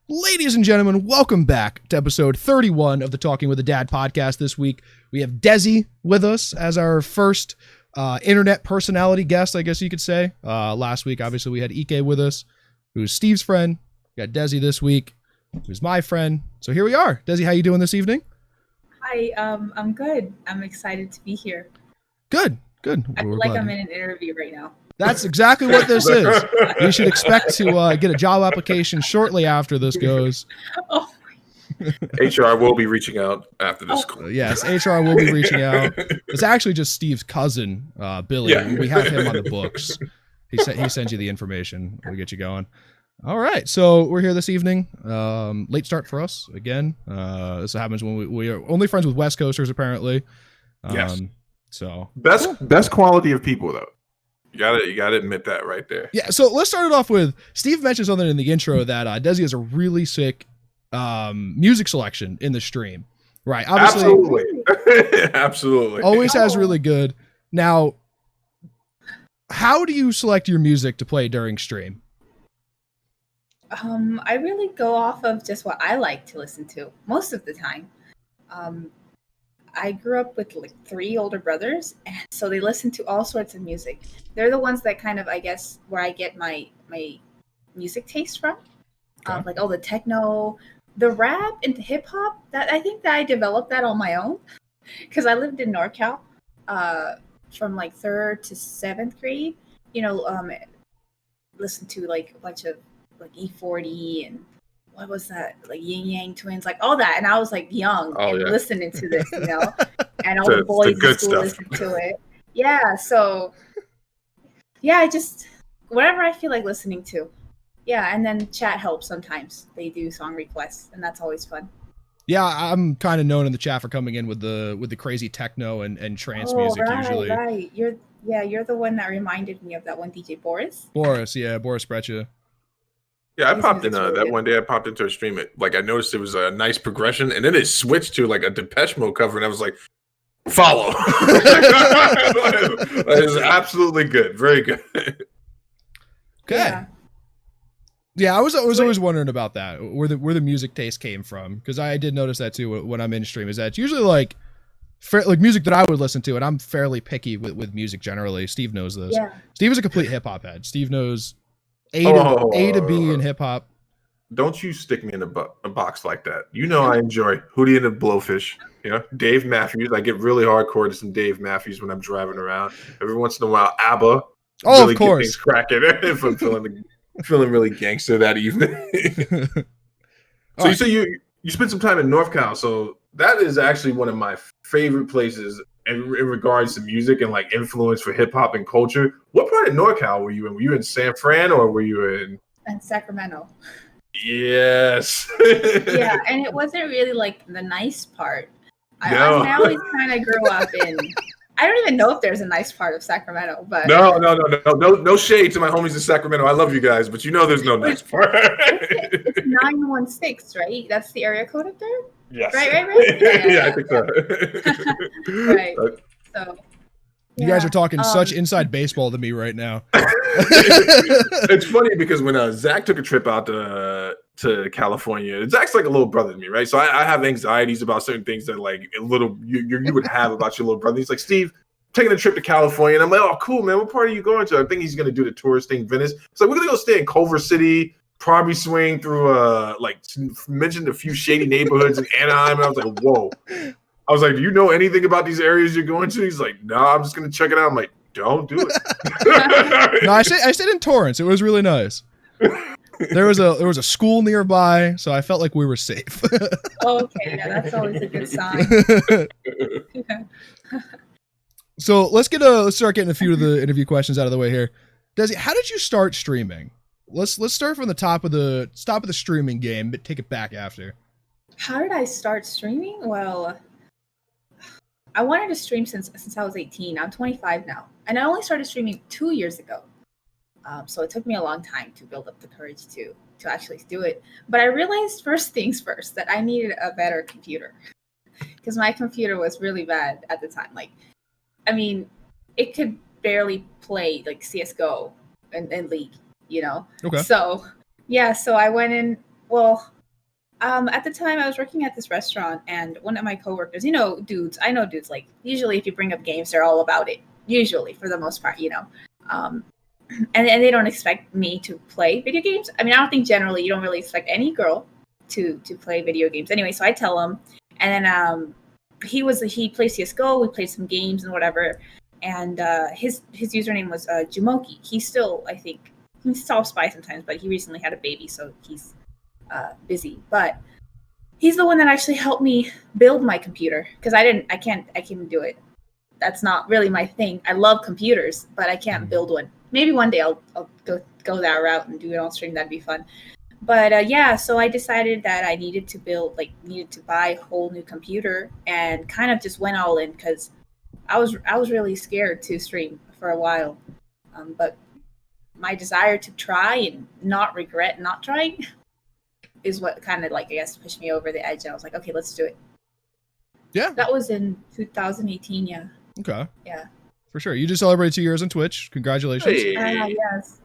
Ladies and gentlemen, welcome back to episode 31 of the Talking with a Dad podcast. This week, we have Desi with us as our first internet personality guest, I guess you could say. Last week, obviously, we had Ike with us, who's Steve's friend. We got Desi this week, who's my friend. So here we are. Desi, how you doing this evening? Hi, I'm good. I'm excited to be here. Good. I feel like I'm in an interview right now. That's exactly what this is. You should expect to get a job application shortly after this goes. Oh. HR will be reaching out after this call. Yes, HR will be reaching out. It's actually just Steve's cousin, Billy. Yeah. We have him on the books. He sends you the information. We'll get you going. All right, so we're here this evening. Late start for us again. This happens when we are only friends with West Coasters, apparently. Yes. So best quality of people though. You gotta admit that right there. Yeah. So let's start it off with Steve mentioned something in the intro that Desi has a really sick music selection in the stream. Right. Obviously, absolutely. Always has really good. Now, how do you select your music to play during stream? I really go off of just what I like to listen to most of the time. I grew up with like 3 older brothers, and so they listen to all sorts of music. They're the ones that kind of, I guess, where I get my music taste from. Okay. Like all the techno, the rap, and the hip hop. That I think that I developed that on my own because I lived in NorCal from like 3rd to 7th grade. Listened to like a bunch of like E40 and what was that, like Yin Yang Twins, like all that, and I was like young listening to this, and all the boys in school listened to it. Yeah, so I just whatever I feel like listening to. Yeah, and then chat helps sometimes. They do song requests, and that's always fun. Yeah, I'm kind of known in the chat for coming in with the crazy techno and trance music usually. Right. You're the one that reminded me of that one DJ Boris. Boris Brecha. Yeah, I popped in that one day. I popped into a stream. I noticed it was a nice progression, and then it switched to like a Depeche Mode cover, and I was like, "Follow." It was absolutely good, very good. Okay. Yeah, I was always wondering about that, where the music taste came from, because I did notice that too when I'm in stream. Is that it's usually like music that I would listen to, and I'm fairly picky with music generally. Steve knows this. Yeah. Steve is a complete hip hop head. Steve knows A to B in hip hop. Don't you stick me in a box like that. I enjoy Hootie and the Blowfish. Dave Matthews. I get really hardcore to some Dave Matthews when I'm driving around. Every once in a while, ABBA. Oh, really of course. Get things cracking if I'm feeling really gangster that evening. So you say you spent some time in North Cal, so that is actually one of my favorite places in regards to music and like influence for hip hop and culture. What part of NorCal were you in? Were you in San Fran or were you in Sacramento? Yes. Yeah, and it wasn't really like the nice part. I always kind of grew up in. I don't even know if there's a nice part of Sacramento, but no shade to my homies in Sacramento. I love you guys, but there's no nice part. It's 916, right? That's the area code up there. Yes. Right. Yeah, I think so. Right. So. You guys are talking such inside baseball to me right now. It's funny because when Zach took a trip out to California, Zach's like a little brother to me, right? So I have anxieties about certain things that like you would have about your little brother. He's like, Steve, taking a trip to California, and I'm like, oh, cool, man. What part are you going to? I think he's going to do the tourist thing, Venice. So we're going to go stay in Culver City. Probably swing through mentioned a few shady neighborhoods in Anaheim, and I was like, whoa. I was like, do you know anything about these areas you're going to? He's like, no, I'm just going to check it out. I'm like, don't do it. No, I stayed in Torrance. It was really nice. There was a school nearby, so I felt like we were safe. Okay, yeah, that's always a good sign. So let's start getting a few of the interview questions out of the way here. Desi, how did you start streaming? Let's start from the top of the streaming game, but take it back after. How did I start streaming? Well, I wanted to stream since I was 18. I'm 25 now, and I only started streaming 2 years ago. So it took me a long time to build up the courage to actually do it. But I realized first things first that I needed a better computer because my computer was really bad at the time. Like, I mean, it could barely play like CS:GO and League, Okay. So I went in. Well, At the time, I was working at this restaurant, and one of my coworkers, dudes. I know dudes. Like usually, if you bring up games, they're all about it. Usually, for the most part, um, and they don't expect me to play video games. I mean, I don't think generally you don't really expect any girl to play video games anyway. So I tell him, and then he plays CS:GO. We played some games and whatever, and his username was Jumoki. He's still, I think, he's soft spy sometimes, but he recently had a baby, so he's busy. But he's the one that actually helped me build my computer because I can't do it. That's not really my thing. I love computers, but I can't build one. Maybe one day I'll go that route and do it on stream. That'd be fun. But yeah, so I decided that I needed to buy a whole new computer and kind of just went all in because I was really scared to stream for a while. But my desire to try and not regret not trying is what kind of, like, I guess, pushed me over the edge. And I was like, okay, let's do it. Yeah. That was in 2018. Yeah. Okay. Yeah. For sure. You just celebrated 2 years on Twitch. Congratulations. Hey. Yes.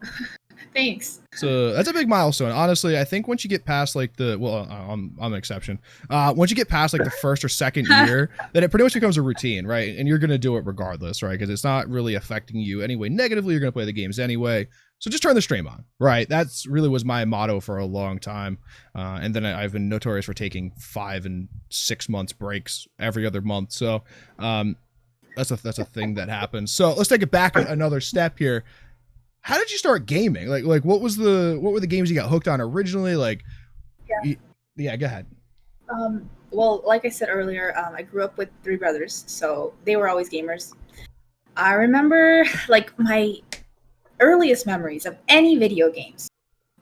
Thanks. So that's a big milestone. Honestly, I think once you get past like I'm an exception. Once you get past like the first or second year, then it pretty much becomes a routine, right? And you're going to do it regardless, right? Because it's not really affecting you anyway negatively. You're going to play the games anyway. So just turn the stream on, right? That's really was my motto for a long time. And then I've been notorious for taking 5 and 6 months breaks every other month. So that's a thing that happens. So let's take it back another step here. How did you start gaming? Like what were the games you got hooked on originally? Like, yeah, go ahead. Well, like I said earlier, I grew up with 3 brothers, so they were always gamers. I remember like my earliest memories of any video games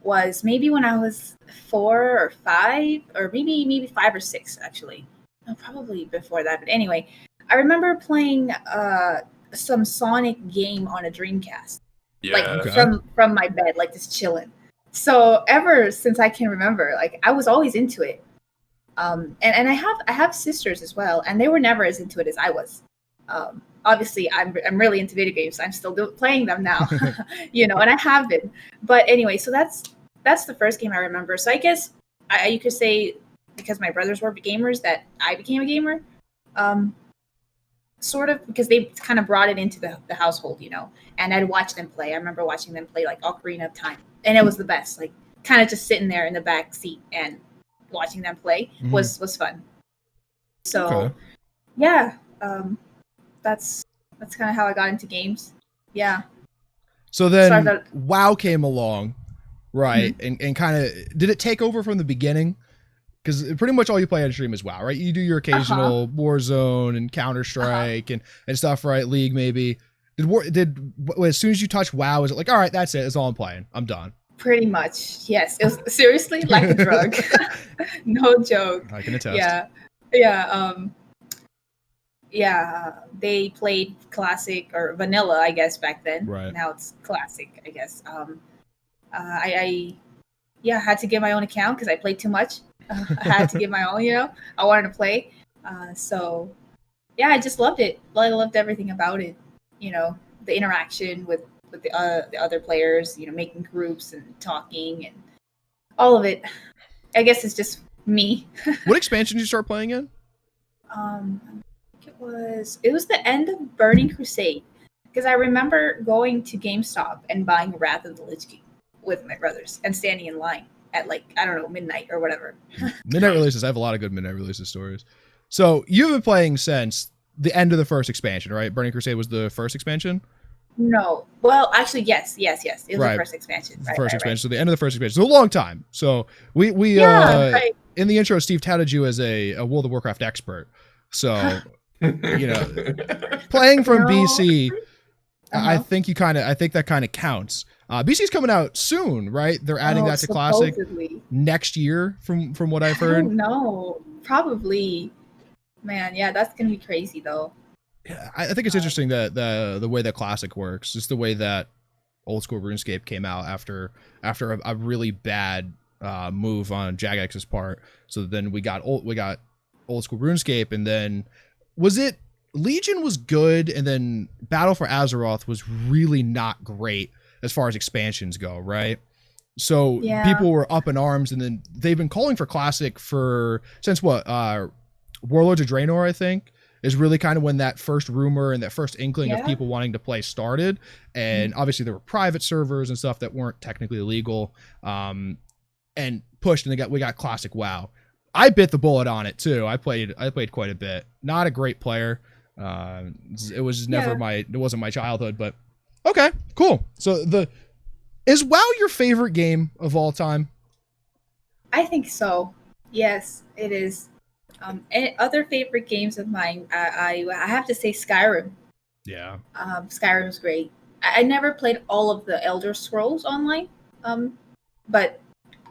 was maybe when I was 4 or 5, or maybe 5 or 6 actually. No, probably before that. But anyway, I remember playing some Sonic game on a Dreamcast. Yeah. Like Okay. from my bed, like just chilling. So ever since I can remember, like I was always into it. And I have sisters as well, and they were never as into it as I was. Obviously, I'm really into video games. I'm still playing them now, and I have been. But anyway, so that's the first game I remember. So I guess you could say because my brothers were gamers that I became a gamer. Sort of because they kind of brought it into the household, and I'd watch them play. I remember watching them play like Ocarina of Time, and it was the best. Like kind of just sitting there in the back seat and watching them play was fun. So Okay. yeah, that's kind of how I got into games. Yeah. So then Started- WoW came along, right? And kind of did it take over from the beginning? Because pretty much all you play on stream is WoW, right? You do your occasional Warzone and Counter-Strike and stuff, right? League maybe. As soon as you touch WoW, is it like, all right, that's it. That's all I'm playing. I'm done. Pretty much, yes. It was seriously like a drug. No joke. I can attest. Yeah. They played classic or vanilla, I guess, back then. Right. Now it's classic, I guess. I had to get my own account because I played too much. I had to get my own, I wanted to play. So yeah, I just loved it. I loved everything about it. The interaction with the other players, making groups and talking and all of it. I guess it's just me. What expansion did you start playing in? I think it was the end of Burning Crusade because I remember going to GameStop and buying Wrath of the Lich King with my brothers and standing in line at midnight or whatever. Midnight releases. I have a lot of good midnight releases stories. So you've been playing since the end of the first expansion, right? Burning Crusade was the first expansion? No. Well, actually, yes. It was Right. the first expansion. Right, First right, expansion. So the end of the first expansion. So a long time. So we right. in the intro, Steve touted you as a World of Warcraft expert. So playing from No. BC, I Uh-huh. think that kind of counts. BC's coming out soon, right? They're adding that to Classic supposedly. next year, from what I've I heard. don't know. Probably. Man, yeah, that's gonna be crazy though. Yeah, I think it's interesting that the way that Classic works, just the way that old school RuneScape came out after a really bad move on Jagex's part. So then we got old school RuneScape, and then was it Legion was good, and then Battle for Azeroth was really not great as far as expansions go, right? So Yeah. people were up in arms, and then they've been calling for Classic since what? Warlords of Draenor, I think, is really kind of when that first rumor and that first inkling of people wanting to play started. And obviously there were private servers and stuff that weren't technically illegal, and pushed, and we got Classic WoW. I bit the bullet on it too. I played quite a bit. Not a great player. It was never it wasn't my childhood, but okay, cool. So is WoW your favorite game of all time? I think so. Yes, it is. And other favorite games of mine, I have to say Skyrim. Yeah. Skyrim's great. I never played all of the Elder Scrolls online, but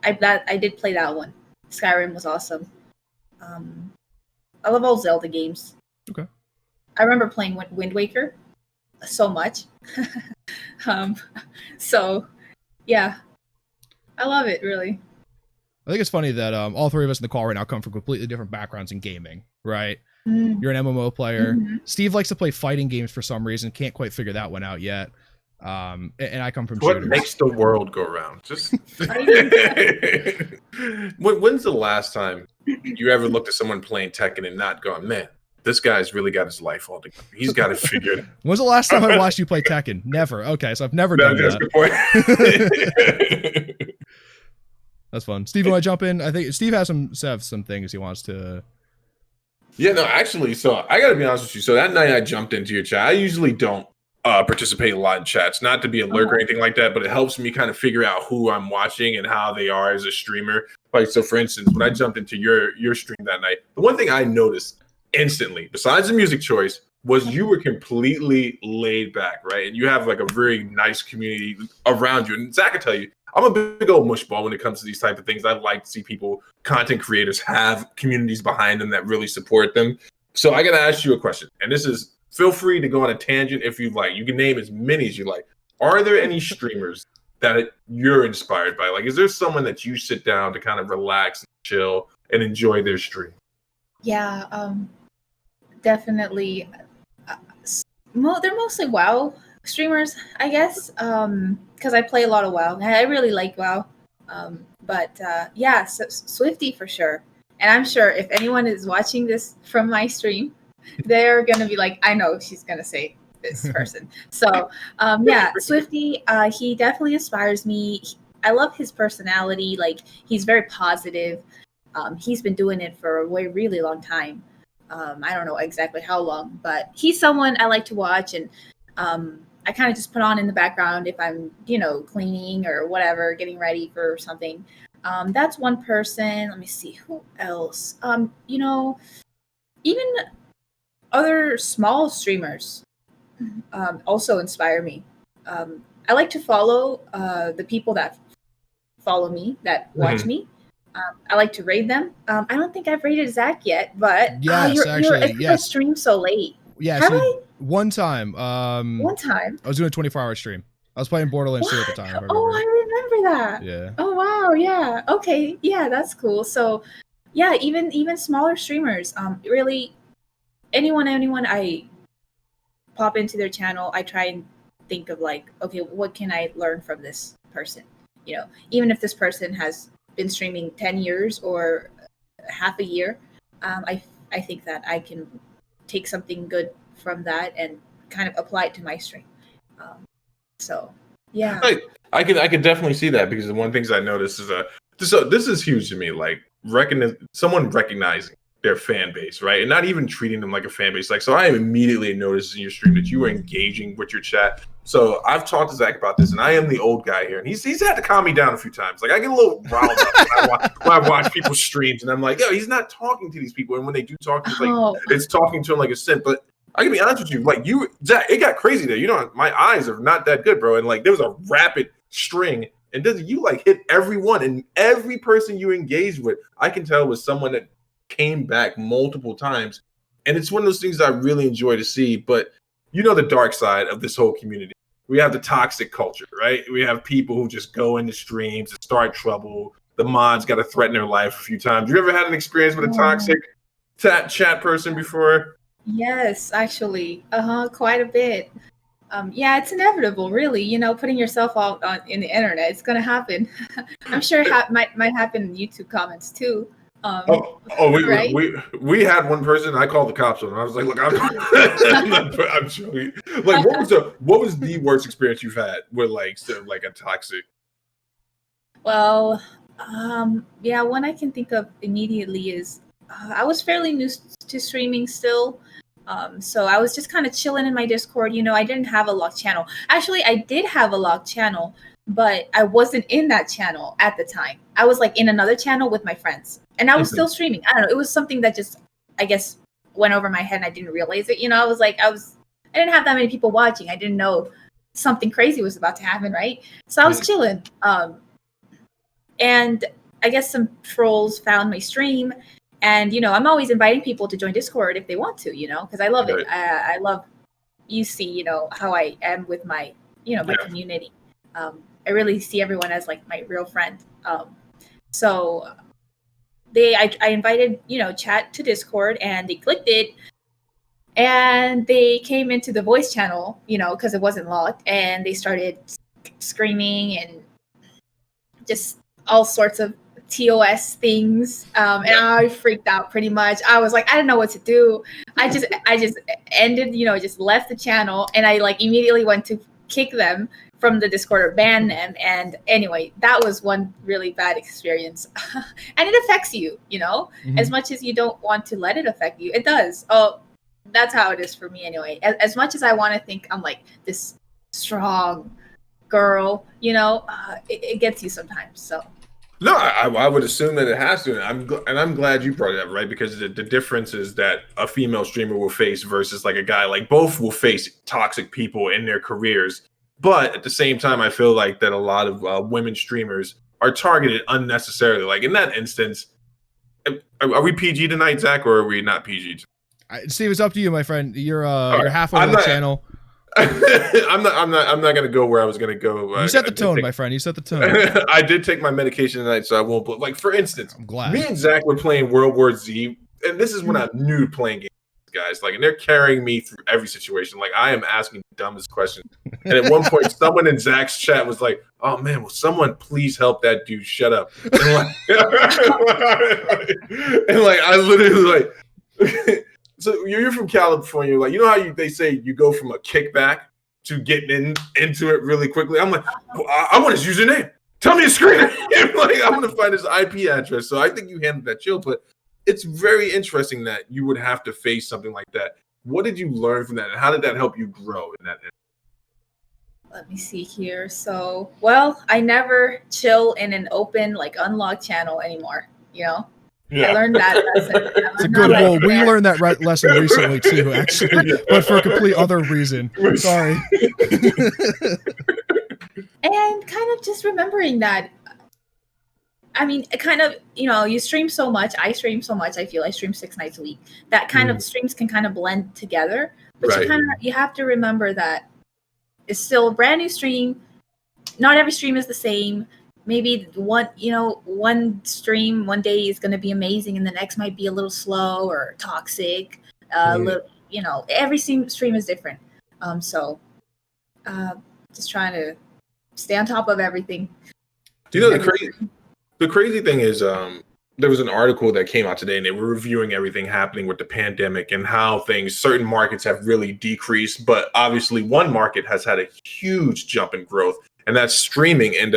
I did play that one. Skyrim was awesome. I love all Zelda games. Okay. I remember playing Wind Waker so much. So, yeah, I love it, really. I think it's funny that all three of us in the call right now come from completely different backgrounds in gaming, right? Mm. You're an MMO player. Mm-hmm. Steve likes to play fighting games for some reason. Can't quite figure that one out yet. And I come from What shooters. makes the world go round? Just when's the last time you ever looked at someone playing Tekken and not going, man, this guy's really got his life all together. He's got it figured. When's the last time I watched you play Tekken? Never. Okay, so I've never done That's that. a good point. That's fun. Steve, you want to jump in? I think Steve has some things he wants to. Yeah, no, actually, so I got to be honest with you. So that night I jumped into your chat. I usually don't participate a lot in chats, not to be a lurk or anything like that, but it helps me kind of figure out who I'm watching and how they are as a streamer. Like, so for instance, when I jumped into your stream that night, the one thing I noticed instantly, besides the music choice, was you were completely laid back, right? And you have like a very nice community around you. And Zach can tell you, I'm a big old mushball when it comes to these type of things. I like to see people, content creators, have communities behind them that really support them. So I got to ask you a question, and this is, feel free to go on a tangent if you like. You can name as many as you like. Are there any streamers that you're inspired by? Like, is there someone that you sit down to kind of relax and chill and enjoy their stream? Yeah, definitely. They're mostly WoW streamers, I guess, because I play a lot of WoW. I really like WoW. But yeah, Swifty for sure. And I'm sure if anyone is watching this from my stream, they're going to be like, I know she's going to say this person. So yeah, Swifty, he definitely inspires me. I love his personality. Like, he's very positive. He's been doing it for a really long time. I don't know exactly how long, but he's someone I like to watch, and I kind of just put on in the background if I'm, cleaning or whatever, getting ready for something. That's one person. Let me see, who else? Even other small streamers also inspire me. I like to follow the people that follow me, that watch me. I like to raid them. I don't think I've raided Zach yet, but yes, I stream so late. Yeah, one time. One time. I was doing a 24-hour stream. I was playing Borderlands 2 at the time. I remember that. Yeah. Oh wow, yeah. Okay, yeah, that's cool. So, yeah, even smaller streamers. Really, anyone I pop into their channel, I try and think of like, okay, what can I learn from this person? Even if this person has been streaming 10 years or half a year, I think that I can take something good from that and kind of apply it to my stream. So yeah, I could definitely see that, because the one things I noticed is this is huge to me, like someone recognizing their fan base, right? And not even treating them like a fan base. Like, so I immediately noticed in your stream that you were engaging with your chat. So I've talked to Zach about this, and I am the old guy here, and he's had to calm me down a few times. Like, I get a little riled up when I watch people's streams, and I'm like, yo, he's not talking to these people. And when they do talk, it's talking to him like a simp. But I can be honest with you, like Zach, it got crazy there. My eyes are not that good, bro. And like, there was a rapid string, and you like hit everyone, and every person you engaged with, I can tell was someone that came back multiple times. And it's one of those things that I really enjoy to see. But the dark side of this whole community. We have the toxic culture, right? We have people who just go into streams and start trouble. The mods got to threaten their life a few times. You ever had an experience with a toxic chat person before? Yes, actually, quite a bit. Yeah, it's inevitable, really. Putting yourself out in the internet, it's gonna happen. I'm sure might happen in YouTube comments too. Right? We had one person. I called the cops on. I was like, look, I'm joking. Like, what was the worst experience you've had with like a toxic? Well, yeah, one I can think of immediately is I was fairly new to streaming still. So I was just kind of chilling in my Discord. I didn't have a locked channel. Actually, I did have a locked channel, but I wasn't in that channel at the time. I was like in another channel with my friends, and I was still streaming. I don't know. It was something that just, I guess, went over my head, and I didn't realize it. I was like, I didn't have that many people watching. I didn't know something crazy was about to happen, right? So I was chilling. And I guess some trolls found my stream. And, I'm always inviting people to join Discord if they want to, because I love it. I love, how I am with my, my community. I really see everyone as like my real friend. So I invited, chat to Discord, and they clicked it, and they came into the voice channel, because it wasn't locked, and they started screaming and just all sorts of TOS things, and I freaked out pretty much. I was like, I didn't know what to do. I just ended, just left the channel, and I like immediately went to kick them from the Discord or ban them. And anyway, that was one really bad experience, and it affects you, as much as you don't want to let it affect you, it does. Oh, that's how it is for me anyway. As much as I want to think I'm like this strong girl, it gets you sometimes. So. No, I would assume that it has to, and I'm glad you brought it up, right? Because the difference is that a female streamer will face versus like a guy, like both will face toxic people in their careers. But at the same time, I feel like that a lot of women streamers are targeted unnecessarily. Like in that instance, are we PG tonight, Zach, or are we not PG? Steve, it's up to you, my friend. You're halfway to the channel. I'm not gonna go where I was gonna go. You set the tone, my friend. You set the tone. I did take my medication tonight, so I won't. Like for instance, I'm glad. Me and Zach were playing World War Z, and this is when I'm new to playing games, guys. Like, and they're carrying me through every situation. Like, I am asking the dumbest questions. And at one point, someone in Zach's chat was like, "Oh man, will someone please help that dude shut up?" And like, I literally like. So you're from California, like they say you go from a kickback to getting into it really quickly. I'm like, I want his username. Tell me his screen name. Like, I'm gonna find his IP address. So I think you handled that chill, but it's very interesting that you would have to face something like that. What did you learn from that, and how did that help you grow in that? Let me see here. So, well, I never chill in an open, like unlocked channel anymore. Yeah. I learned that lesson. It's a good rule. We learned that lesson recently too, actually, but for a complete other reason. Sorry. And kind of just remembering that. I mean, kind of, you stream so much. I stream so much. I feel I stream 6 nights a week. That kind of streams can kind of blend together. But you have to remember that it's still a brand new stream. Not every stream is the same. Maybe one stream one day is going to be amazing, and the next might be a little slow or toxic. Every stream is different. So just trying to stay on top of everything. The crazy thing is, there was an article that came out today, and they were reviewing everything happening with the pandemic and how certain markets have really decreased, but obviously one market has had a huge jump in growth, and that's streaming. And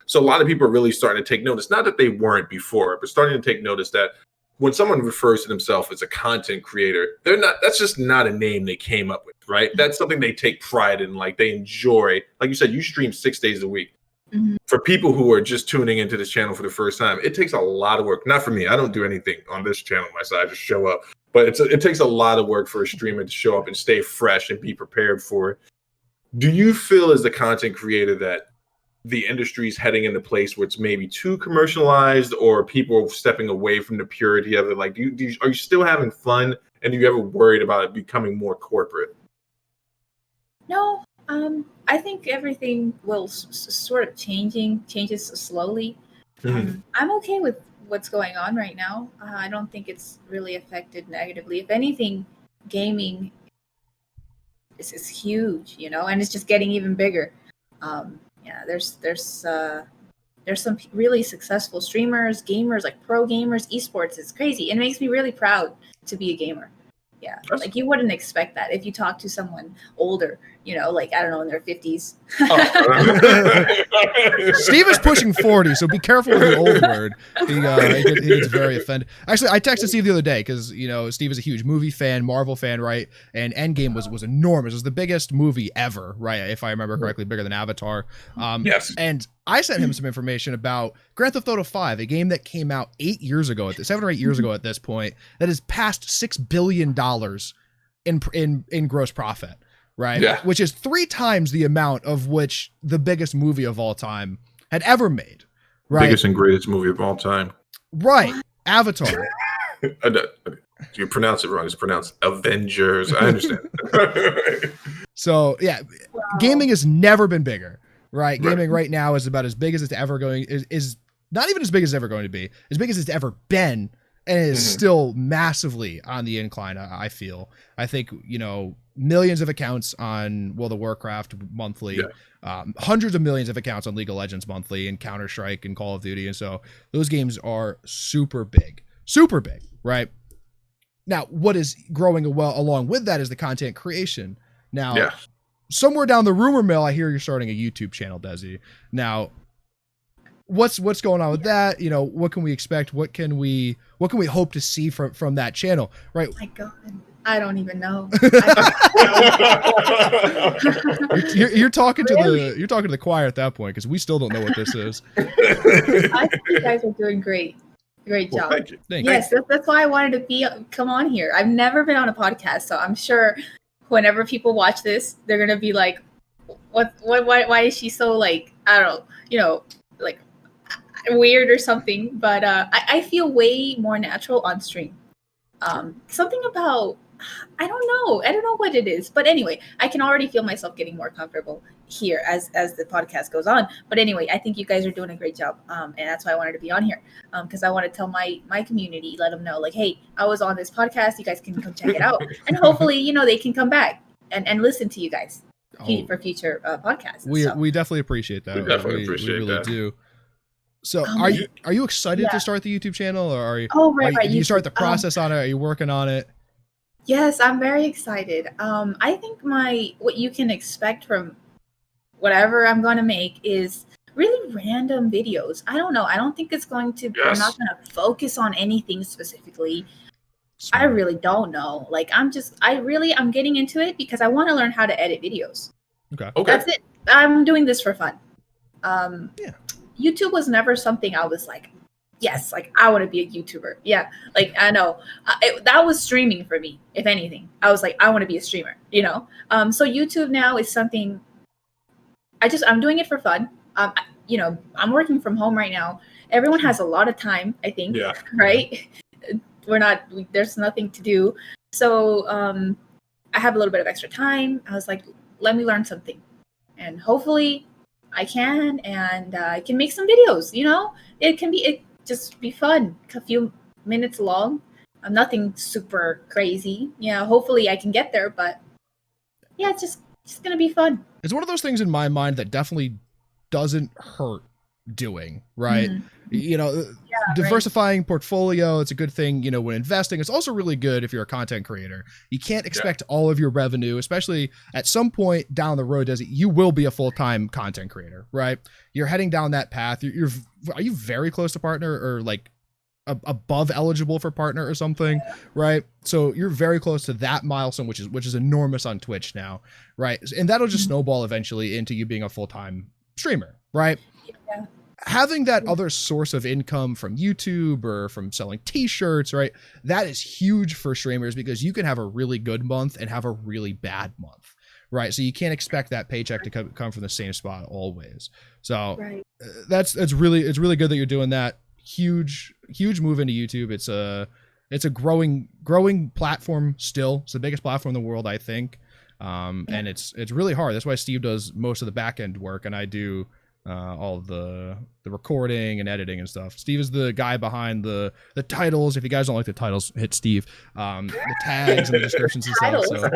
so a lot of people are really starting to take notice, not that they weren't before, but starting to take notice that when someone refers to themselves as a content creator, that's just not a name they came up with, right? That's something they take pride in, like they enjoy. Like you said, you stream 6 days a week. Mm-hmm. For people who are just tuning into this channel for the first time, it takes a lot of work. Not for me. I don't do anything on this channel myself. I just show up. But it takes a lot of work for a streamer to show up and stay fresh and be prepared for it. Do you feel as a content creator that the industry is heading into a place where it's maybe too commercialized, or people are stepping away from the purity of it? Like, are you still having fun? And do you ever worried about it becoming more corporate? No. I think everything will sort of changes slowly. Mm-hmm. I'm okay with what's going on right now. I don't think it's really affected negatively. If anything, gaming is huge, and it's just getting even bigger. There's some really successful streamers, gamers, like pro gamers, esports. It's crazy. It makes me really proud to be a gamer. Yeah, like you wouldn't expect that if you talk to someone older, like I don't know, in their 50s. Steve is pushing 40, so be careful with the old word. He gets very offended. Actually, I texted Steve the other day because Steve is a huge movie fan, Marvel fan, right? And Endgame was enormous. It was the biggest movie ever, right? If I remember correctly, bigger than Avatar. Yes. And I sent him some information about Grand Theft Auto 5, a game that came out 7 or 8 years ago at this point, that has passed $6 billion in gross profit, right? Yeah. Which is 3 times the amount of which the biggest movie of all time had ever made, right? Biggest and greatest movie of all time. Right. Avatar. You pronounce it wrong. It's pronounced Avengers. I understand. So, yeah, Wow. gaming has never been bigger. Right, gaming right now is about as big as it's ever going. Is not even as big as it's ever going to be. As big as it's ever been, and it is still massively on the incline. I feel. I think millions of accounts on World of Warcraft monthly, hundreds of millions of accounts on League of Legends monthly, and Counter-Strike and Call of Duty, and so those games are super big, right? Now, what is growing along with that is the content creation. Now. Yeah. Somewhere down the rumor mill, I hear you're starting a YouTube channel, Desi. Now, what's going on with that? What can we expect? What can we hope to see from that channel? Right? Oh my God, I don't even know. You're talking to the choir at that point because we still don't know what this is. I think you guys are doing great. Great job. Thank you. Yes, that's why I wanted to come on here. I've never been on a podcast, so I'm sure whenever people watch this, they're gonna be like, why is she so, like, I don't know, like weird or something. But I feel way more natural on stream. Something about, I don't know what it is, but anyway, I can already feel myself getting more comfortable here as the podcast goes on. But anyway, I think you guys are doing a great job, and that's why I wanted to be on here, because I want to tell my community, let them know, like, hey, I was on this podcast, you guys can come check it out, and hopefully they can come back and listen to you guys for future podcasts. We definitely appreciate that. We definitely appreciate we really that. do. So are you excited to start the YouTube channel, or are you? Right. Do you start the process on it? Are you working on it? Yes, I'm very excited. I think what you can expect from whatever I'm going to make is really random videos. I don't know. I don't think it's going to, I'm not going to focus on anything specifically. Smart. I really don't know. Like, I'm getting into it because I want to learn how to edit videos. Okay. That's it. I'm doing this for fun. YouTube was never something I was like, yes, like I want to be a YouTuber. Yeah. Like, I know that was streaming for me. If anything, I was like, I want to be a streamer, So YouTube now is something I'm doing it for fun. I'm working from home right now. Everyone has a lot of time, I think, right? There's nothing to do. So, I have a little bit of extra time. I was like, let me learn something, and hopefully I can, and I can make some videos, it just be fun, a few minutes long. Nothing super crazy. Hopefully I can get there, but yeah, it's just going to be fun. It's one of those things in my mind that definitely doesn't hurt doing, right? Mm-hmm. Diversifying portfolio, it's a good thing, when investing. It's also really good if you're a content creator. You can't expect all of your revenue, especially at some point down the road, Desi, you will be a full-time content creator, right? You're heading down that path. Are you very close to partner, or like above eligible for partner or something, right? So you're very close to that milestone, which is enormous on Twitch now, right? And that'll just snowball eventually into you being a full-time streamer, right? Yeah. Having that other source of income from YouTube or from selling t-shirts, right? That is huge for streamers because you can have a really good month and have a really bad month, right? So you can't expect that paycheck to come from the same spot always. So it's really good that you're doing that. Huge move into YouTube. It's a growing platform still. It's the biggest platform in the world, I think. And it's really hard. That's why Steve does most of the back end work, and I do all the recording and editing and stuff. Steve is the guy behind the titles. If you guys don't like the titles, hit Steve. The tags and the descriptions and stuff. So.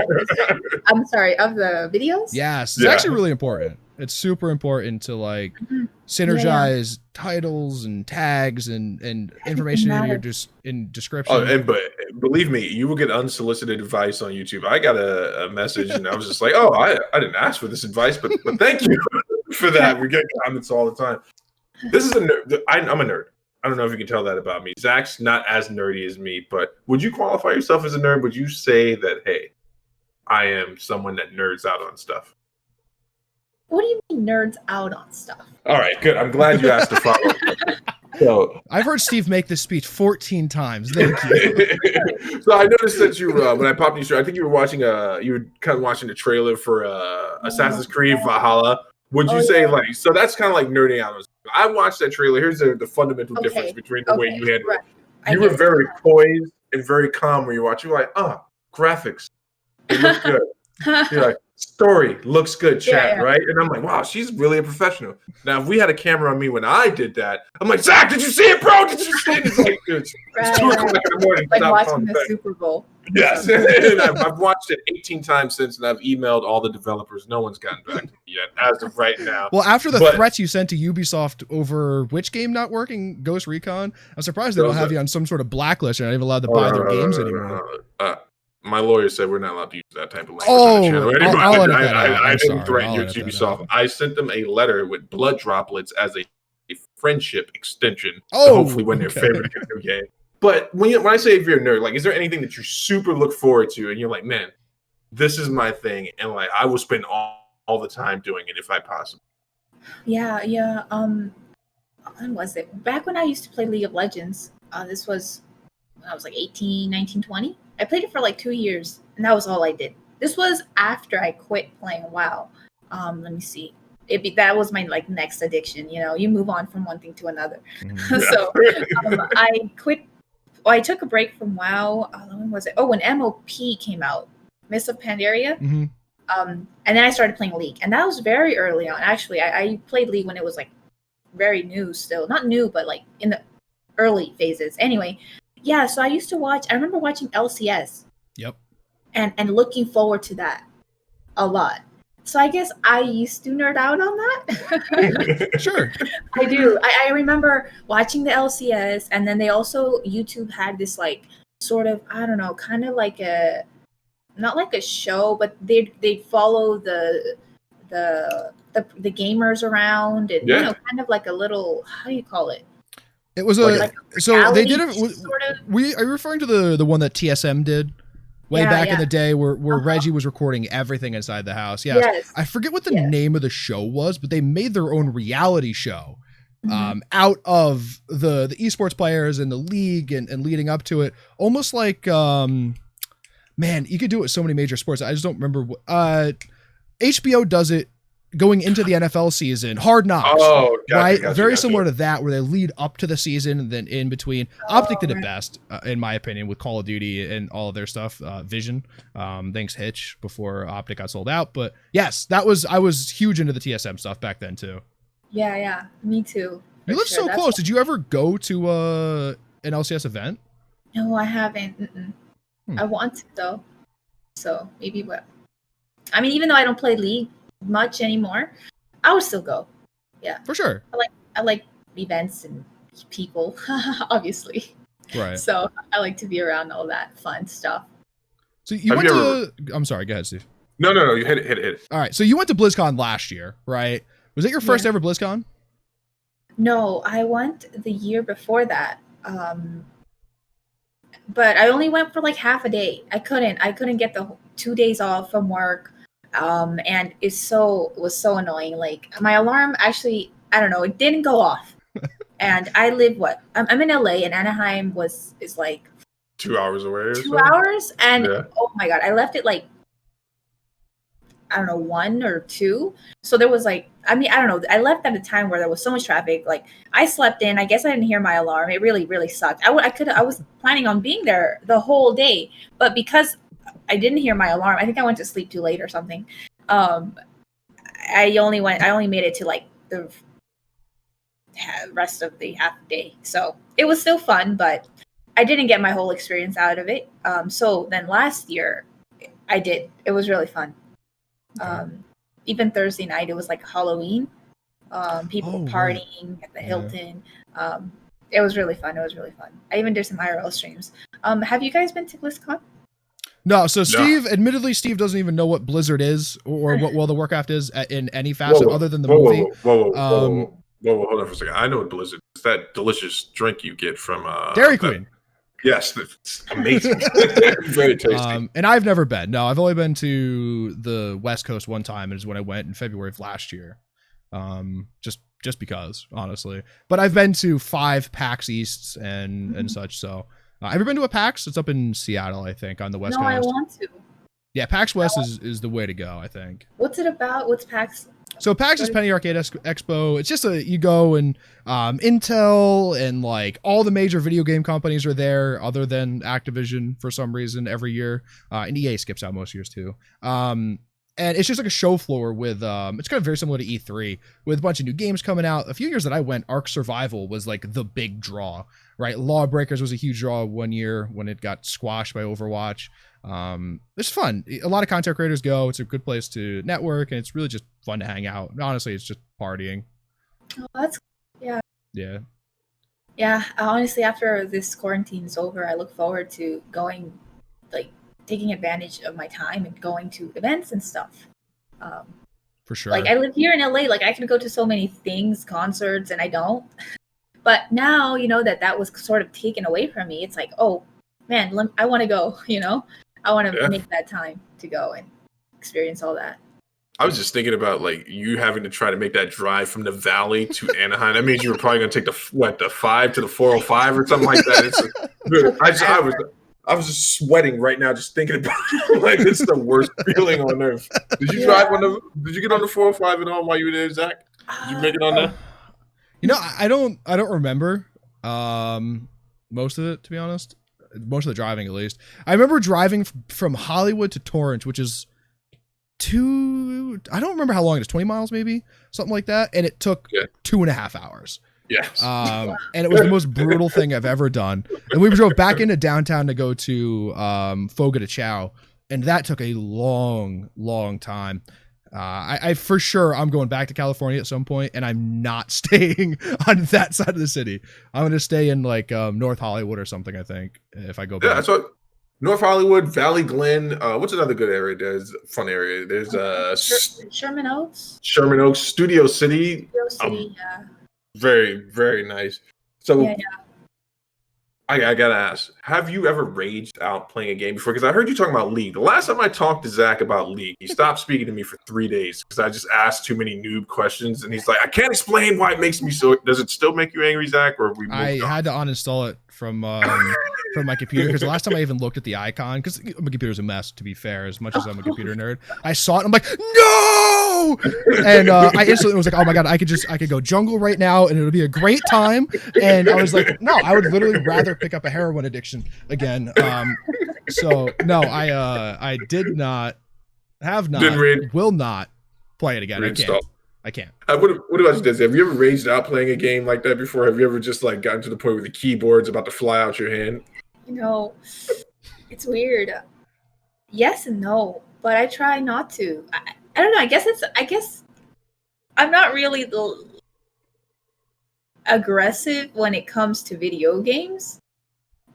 I'm sorry, of the videos? Yes, it's actually really important. It's super important to like synergize titles and tags and information in your in description. Oh, and but believe me, you will get unsolicited advice on YouTube. I got a message and I was just like, oh, I didn't ask for this advice, but thank you for that. We get comments all the time. This is a nerd. I'm a nerd. I don't know if you can tell that about me. Zach's not as nerdy as me, but would you qualify yourself as a nerd? Would you say that, hey, I am someone that nerds out on stuff? What do you mean nerds out on stuff? All right, good. I'm glad you asked the follow-up. So I've heard Steve make this speech 14 times. Thank you. So I noticed that you, when I popped in your show, I think you were watching you were kind of watching the trailer for Assassin's Creed Valhalla. Would you say like, so that's kind of like nerding out on stuff. I watched that trailer. Here's the fundamental difference between the way you handled it. You were very poised and very calm when you watch. You're like, graphics, they look good. You're like, story looks good, chat, right? And I'm like, wow, she's really a professional. Now, if we had a camera on me when I did that, I'm like, Zach, did you see it, bro? Did you see it? It's like, it's 2 o'clock in the morning. Like watching the Super Bowl. Yes. And I've watched it 18 times since, and I've emailed all the developers. No one's gotten back to me yet, as of right now. Well, after the threats you sent to Ubisoft over which game not working, Ghost Recon, I'm surprised they don't have you on some sort of blacklist. You're not even allowed to buy their games anymore. My lawyer said we're not allowed to use that type of language on the channel. I didn't threaten your Ubisoft. I sent them a letter with blood droplets as a friendship extension to hopefully win their favorite video game. But when I say if you're a nerd, like, is there anything that you super look forward to and you're like, man, this is my thing, and like I will spend all the time doing it if I possibly? Yeah. When was it? Back when I used to play League of Legends. This was when I was like 18, 19, 20. I played it for like 2 years, and that was all I did. This was after I quit playing WoW. Let me see. That was my like next addiction. You know, you move on from one thing to another. So I quit. Well, I took a break from WoW. When was it? Oh, when MOP came out, Mists of Pandaria. And then I started playing League, and that was very early on. Actually, I played League when it was like very new still. Not new, but like in the early phases. Anyway. Yeah, so I used to watch. I remember watching LCS. Yep. And looking forward to that a lot. So I guess I used to nerd out on that. Sure. I do. I remember watching the LCS, and then they also YouTube had this like sort of, I don't know, kind of like a, not like a show, but they'd follow the gamers around, and you know, kind of like a little, how do you call it? It was so they did it. Sort of. Are you referring to the one that TSM did way back in the day, where Reggie was recording everything inside the house? Yes. I forget what the name of the show was, but they made their own reality show out of the esports players and the league and leading up to it, almost like man, you could do it with so many major sports. I just don't remember. HBO does it. Going into the NFL season, Hard Knocks, right? Very similar to that, where they lead up to the season and then in between. Optic did it best, in my opinion, with Call of Duty and all of their stuff. Vision, thanks Hitch, before Optic got sold out. But yes, I was huge into the TSM stuff back then too. Yeah, me too. You live so close. Did you ever go to an LCS event? No, I haven't. I want to though. So maybe what? I mean, even though I don't play League much anymore, I would still go. Yeah, for sure. I like events and people, obviously. Right. So I like to be around all that fun stuff. So you went to. I'm sorry. Go ahead, Steve. No. You hit it. All right. So you went to BlizzCon last year, right? Was it your first ever BlizzCon? No, I went the year before that. But I only went for like half a day. I couldn't get the 2 days off from work. And it was so annoying. Like my alarm actually, I don't know, it didn't go off. And I live I'm in LA, and Anaheim is like 2 hours away or 2 hours. And oh my God, I left it like, I don't know, 1 or 2. So there was like, I mean, I don't know. I left at a time where there was so much traffic. Like I slept in, I guess I didn't hear my alarm. It really, really sucked. I was planning on being there the whole day, but because I didn't hear my alarm, I think I went to sleep too late or something. I only made it to like the rest of the half day. So it was still fun, but I didn't get my whole experience out of it. So then last year I did. It was really fun. Even Thursday night, it was like Halloween. People partying at the Hilton. It was really fun. I even did some IRL streams. Have you guys been to BlizzCon? No, so Steve, admittedly, Steve doesn't even know what Blizzard is or what World of Warcraft is in any facet other than the movie. Whoa, hold on for a second. I know what Blizzard is. It's that delicious drink you get from Dairy Queen. Yes, it's amazing. Very tasty. And I've never been. No, I've only been to the West Coast one time, and is when I went in February of last year. Just because, honestly. But I've been to 5 PAX Easts and such. So, have you been to a PAX? It's up in Seattle, I think, on the West Coast. No, I want to. Yeah, PAX West is the way to go, I think. What's it about? What's PAX? So PAX is Penny Arcade Expo. It's just you go and Intel and like all the major video game companies are there other than Activision for some reason every year. And EA skips out most years too. And it's just like a show floor with, it's kind of very similar to E3 with a bunch of new games coming out. A few years that I went, Ark Survival was like the big draw, right? Lawbreakers was a huge draw one year when it got squashed by Overwatch. It's fun. A lot of content creators go. It's a good place to network, and it's really just fun to hang out. Honestly, it's just partying. Oh, that's yeah. Honestly, after this quarantine is over, I look forward to going, like, taking advantage of my time and going to events and stuff. For sure. Like, I live here in LA. Like, I can go to so many things, concerts, and I don't. But now, that was sort of taken away from me. It's like, oh man, I want to go. I want to make that time to go and experience all that. I was just thinking about like you having to try to make that drive from the Valley to Anaheim. That means you were probably going to take the 5 to the 405 or something like that. I was just sweating right now just thinking about it. Like it's the worst feeling on earth. Did you drive Did you get on the 405 at all while you were there, Zach? Did you make it on there? I don't remember most of it, to be honest. Most of the driving, at least. I remember driving from Hollywood to Torrance, which is I don't remember how long it is, 20 miles maybe, something like that. And it took 2.5 hours. Yes. And it was the most brutal thing I've ever done. And we drove back into downtown to go to Fogo de Chao, and that took a long, long time. I for sure I'm going back to California at some point, and I'm not staying on that side of the city. I'm going to stay in like North Hollywood or something, I think, if I go back. Yeah, so North Hollywood, Valley Glen. What's another good area? There's a fun area. There's Sherman Oaks. Studio City. Yeah. Very, very nice. So I gotta ask, have you ever raged out playing a game before? Because I heard you talking about League. The last time I talked to Zach about League, he stopped speaking to me for 3 days because I just asked too many noob questions, and he's like, I can't explain why it makes me so. Does it still make you angry, Zach? Or I had to uninstall it from my computer because the last time I even looked at the icon, because my computer's a mess, to be fair, as much as I'm a computer nerd, I saw it and I'm like, no! And I instantly was like, oh my god, I could go jungle right now and it'll be a great time. And I was like, no, I would literally rather pick up a heroin addiction again. So no, I did not, have not, will not play it again. I can't. What about you, Desi? Have you ever raged out playing a game like that before? Have you ever just like gotten to the point where the keyboard's about to fly out your hand? It's weird. Yes and no, but I try not to. I don't know. I guess I'm not really aggressive when it comes to video games.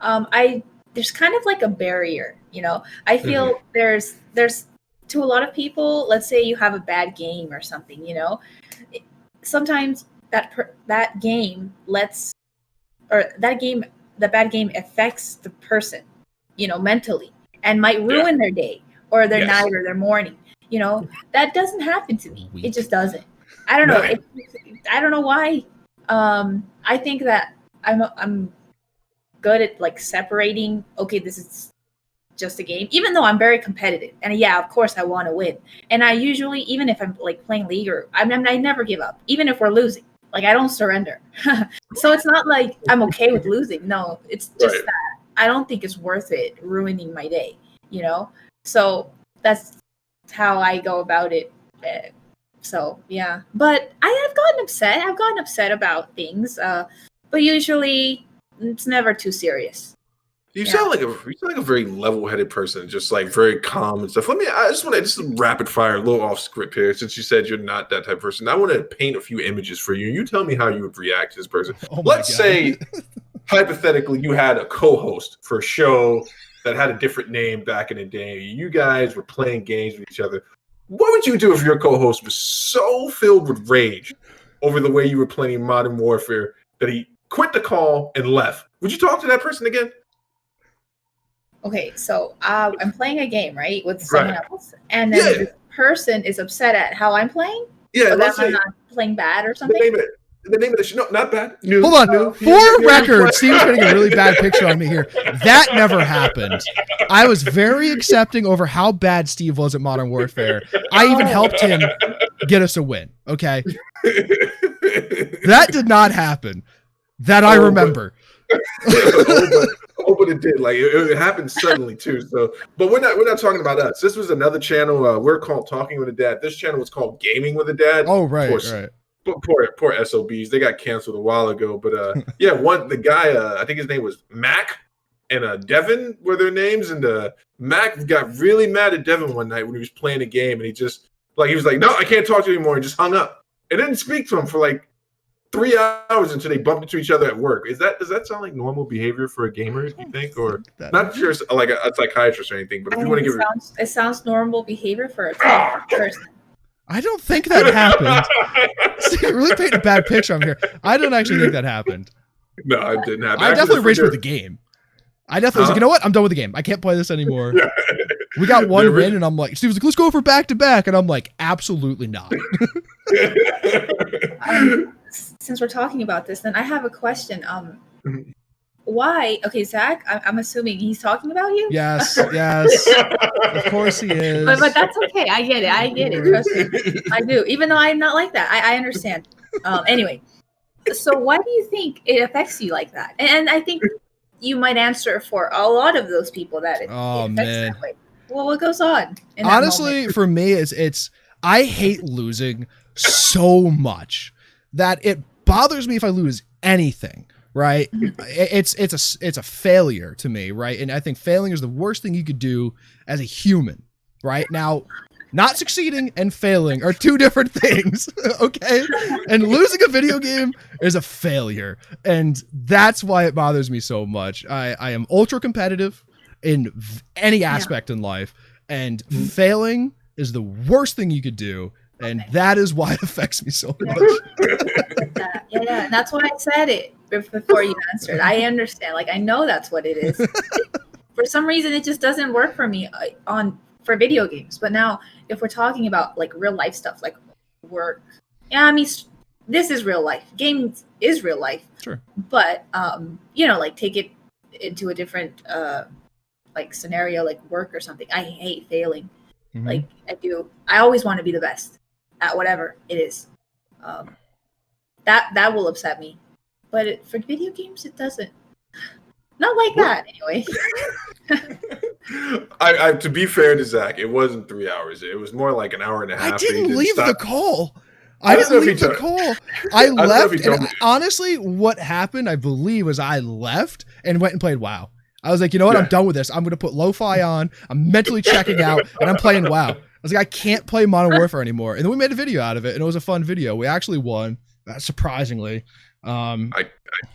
There's kind of like a barrier, I feel there's to a lot of people, let's say you have a bad game or something, sometimes the bad game affects the person, mentally, and might ruin their day or their night or their morning. That doesn't happen to me. It just doesn't. I don't know. I don't know why. I think that I'm good at like separating. Okay, this is just a game, even though I'm very competitive, and of course I want to win. And I usually, even if I'm like playing League I never give up, even if we're losing. Like I don't surrender. So it's not like I'm okay with losing. No, it's just that I don't think it's worth it ruining my day. So that's how I go about it. So yeah, but I have gotten upset. I've gotten upset about things, but usually it's never too serious. You sound like a very level-headed person, just like very calm and stuff. I just want to just rapid fire, a little off script here, since you said you're not that type of person. I want to paint a few images for you. You tell me how you would react to this person. Oh Let's say, hypothetically, you had a co-host for a show that had a different name back in the day. You guys were playing games with each other. What would you do if your co-host was so filled with rage over the way you were playing Modern Warfare that he quit the call and left? Would you talk to that person again? Okay, so I'm playing a game, right, with someone else, and then this person is upset at how I'm playing. Yeah, or that I'm not playing bad or something. The name of the show, no, not bad. Hold on, for record, Steve's getting a really bad picture on me here. That never happened. I was very accepting over how bad Steve was at Modern Warfare. I even helped him get us a win. Okay, that did not happen. That I remember. But it did. Like it happened suddenly too. So, but we're not talking about us. This was another channel. We're called Talking with a Dad. This channel was called Gaming with a Dad. Oh right, right. Poor SOBs. They got canceled a while ago. But the guy. I think his name was Mac and Devin were their names. And Mac got really mad at Devin one night when he was playing a game, and he was like, "No, I can't talk to you anymore," and just hung up. And didn't speak to him for like 3 hours until they bumped into each other at work. Does that sound like normal behavior for a gamer, you think? Or not just like a psychiatrist or anything, but if you want to give it sounds normal behavior for a person. I don't think that happened. See, really painted a bad picture on here. I don't actually think that happened. No, it didn't happen. I definitely raged with the game. I definitely was like, you know what? I'm done with the game. I can't play this anymore. We got one win, and I'm like, Steve was like, let's go for back-to-back. And I'm like, absolutely not. Since we're talking about this, then I have a question. Why? Okay, Zach, I'm assuming he's talking about you? Yes. Of course he is. But that's okay. I get it. Trust me. I do. Even though I'm not like that. I understand. Anyway, so why do you think it affects you like that? And I think you might answer for a lot of those people that it affects that way. Well, what goes on? Honestly, for me, it's I hate losing so much that it bothers me if I lose anything, right? It's a failure to me, right? And I think failing is the worst thing you could do as a human, right? Now, not succeeding and failing are two different things, okay? And losing a video game is a failure, and that's why it bothers me so much. I am ultra competitive in any aspect in life, and failing is the worst thing you could do. And that is why it affects me so much. Yeah, that's why I said it before you answered. I understand. Like, I know that's what it is. For some reason, it just doesn't work for me for video games. But now, if we're talking about like real life stuff, like work, yeah, I mean, this is real life. Gaming is real life. Sure. But like take it into a different like scenario, like work or something. I hate failing. Mm-hmm. Like I do. I always want to be the best at whatever it is. That will upset me. But for video games, it doesn't. Not like that, anyway. I to be fair to Zach, it wasn't 3 hours. It was more like an hour and a half. I didn't leave the call. I didn't leave the call. I left. And honestly, what happened, I believe, was I left and went and played WoW. I was like, you know what? I'm done with this. I'm going to put lo-fi on. I'm mentally checking out, and I'm playing WoW. I was like, I can't play Modern Warfare anymore. And then we made a video out of it, and it was a fun video. We actually won, surprisingly. I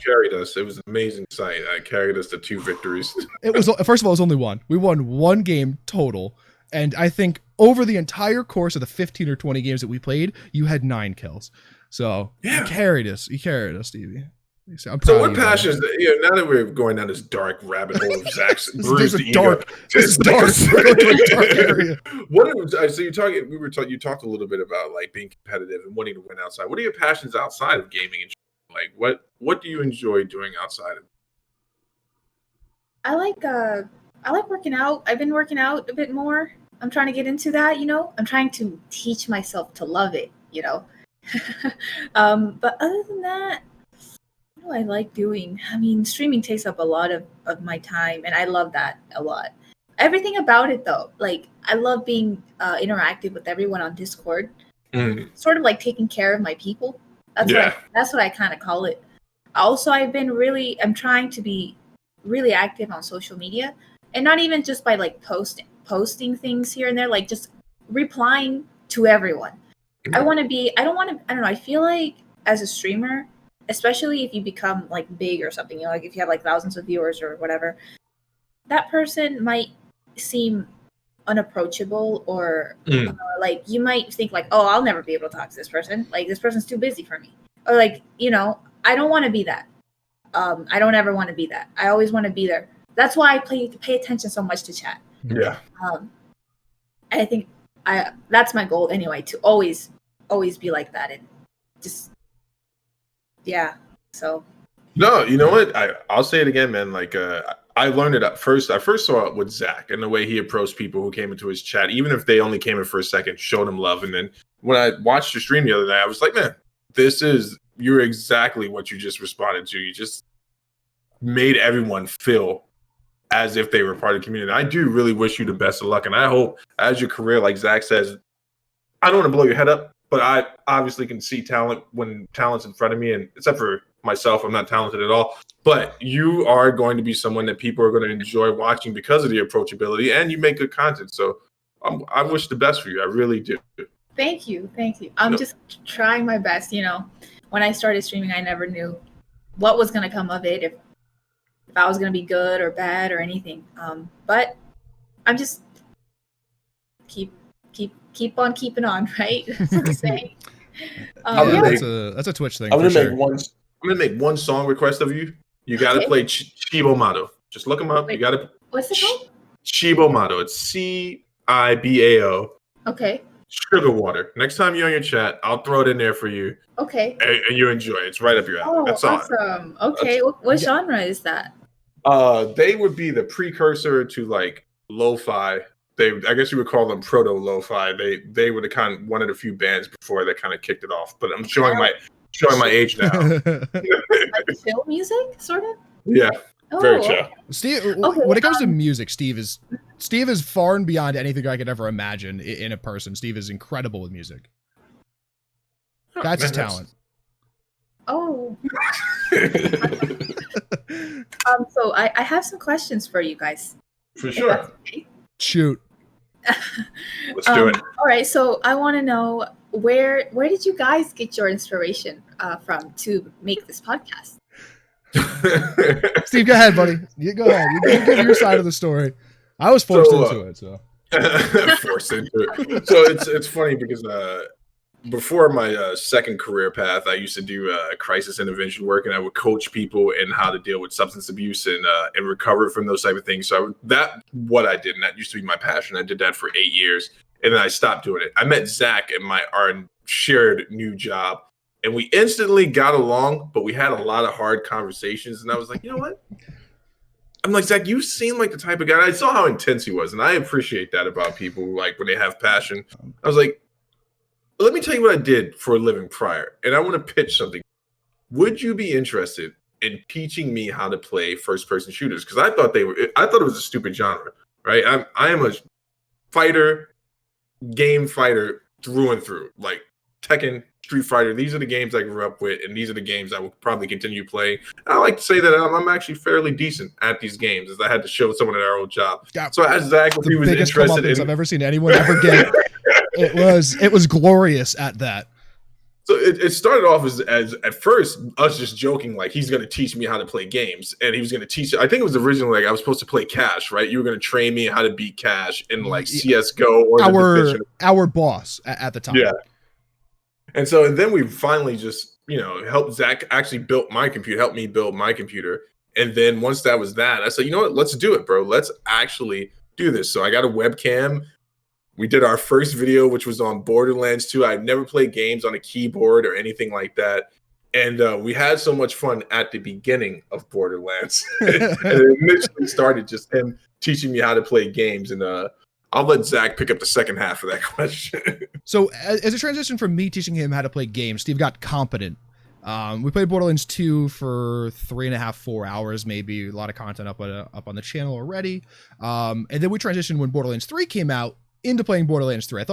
carried us. It was an amazing sight. I carried us to 2 victories. It was, first of all, it was only one. We won 1 game total. And I think over the entire course of the 15 or 20 games that we played, you had 9 kills. So you carried us. You carried us, Stevie. So what passions? Now that we're going down this dark rabbit hole of Zach's bruised ego, this is dark. We're going to a dark area. So you talked a little bit about like being competitive and wanting to win outside. What are your passions outside of gaming? Like what do you enjoy doing outside of? I like working out. I've been working out a bit more. I'm trying to get into that. I'm trying to teach myself to love it. But other than that. What do I like doing? I mean, streaming takes up a lot of my time, and I love that a lot. Everything about it, though, like I love being interactive with everyone on Discord. sort of like taking care of my people. That's what I kind of call it. Also, I'm trying to be really active on social media, and not even just by like posting things here and there, like just replying to everyone. I don't know. I feel like as a streamer, especially if you become like big or something, like if you have like thousands of viewers or whatever, that person might seem unapproachable, or like you might think like, oh, I'll never be able to talk to this person. Like this person's too busy for me. Or like, I don't want to be that. I don't ever want to be that. I always want to be there. That's why I pay attention so much to chat. Yeah. I think that's my goal anyway, to always be like that, and just so no, you know what, I'll say it again, man. Like I learned it at first. I first saw it with Zach and the way he approached people who came into his chat, even if they only came in for a second, showed him love. And then when I watched your stream the other day, I was like, man, you're exactly what you just responded to. You just made everyone feel as if they were part of the community. I do really wish you the best of luck, and I hope as your career, like Zach says, I don't want to blow your head up, but I obviously can see talent when talent's in front of me, and except for myself, I'm not talented at all. But you are going to be someone that people are going to enjoy watching because of the approachability, and you make good content. So I wish the best for you. I really do. Thank you. I'm just trying my best. When I started streaming, I never knew what was going to come of it, if I was going to be good or bad or anything. But I'm just keep on keeping on, right? That's what I'm saying. That's a Twitch thing. I'm gonna make one song request of you. You got to play Chibo Mato. Just look him up. Wait, you got to. What's it called? Chibo Mato. It's Cibao. Okay. Sugar Water. Next time you're on your chat, I'll throw it in there for you. Okay. And you enjoy it. It's right up your alley. Oh, that's awesome. Okay. What genre is that? They would be the precursor to like lo-fi. I guess you would call them proto lo-fi. They were one of the few bands before that kind of kicked it off. But I'm showing my age now. Like chill music, sort of. Yeah. Very chill. Steve, when it comes to music, Steve is far and beyond anything I could ever imagine in a person. Steve is incredible with music. That's his talent. Oh. So I have some questions for you guys. For sure. Okay. Shoot. Let's do it. All right. So I want to know where did you guys get your inspiration from to make this podcast? Steve, go ahead, buddy. You go ahead. You give your side of the story. I was forced into it, so. Forced into it. So it's funny because before my second career path, I used to do crisis intervention work, and I would coach people in how to deal with substance abuse and recover from those type of things. So what I did, and that used to be my passion. I did that for 8 years, and then I stopped doing it. I met Zach in our shared new job, and we instantly got along, but we had a lot of hard conversations. And I was like, you know what? I'm like, Zach, you seem like the type of guy. I saw how intense he was, and I appreciate that about people who, like, when they have passion. I was like, let me tell you what I did for a living prior, and I want to pitch something. Would you be interested in teaching me how to play first-person shooters? Because I thought it was a stupid genre, right? I am a game fighter through and through, like Tekken, Street Fighter. These are the games I grew up with, and these are the games I will probably continue playing. And I like to say that I'm actually fairly decent at these games, as I had to show someone at our old job. Yeah, so as Zach, he was interested in, I've ever seen anyone ever get. It was glorious at that. So it started off as at first us just joking, like he's going to teach me how to play games, and he was going to teach. I think it was originally like I was supposed to play Cash, right? You were going to train me how to beat Cash in like CS:GO or our boss at the time. Yeah. And so then we finally just, helped Zach actually help me build my computer. And then once that was that, I said, you know what, let's do it, bro. Let's actually do this. So I got a webcam. We did our first video, which was on Borderlands 2. I'd never played games on a keyboard or anything like that. And we had so much fun at the beginning of Borderlands. And it initially started just him teaching me how to play games. And I'll let Zach pick up the second half of that question. So as a transition from me teaching him how to play games, Steve got competent. We played Borderlands 2 for 3.5, 4 hours, maybe. A lot of content up on the channel already. And then we transitioned when Borderlands 3 came out. into playing Borderlands 3.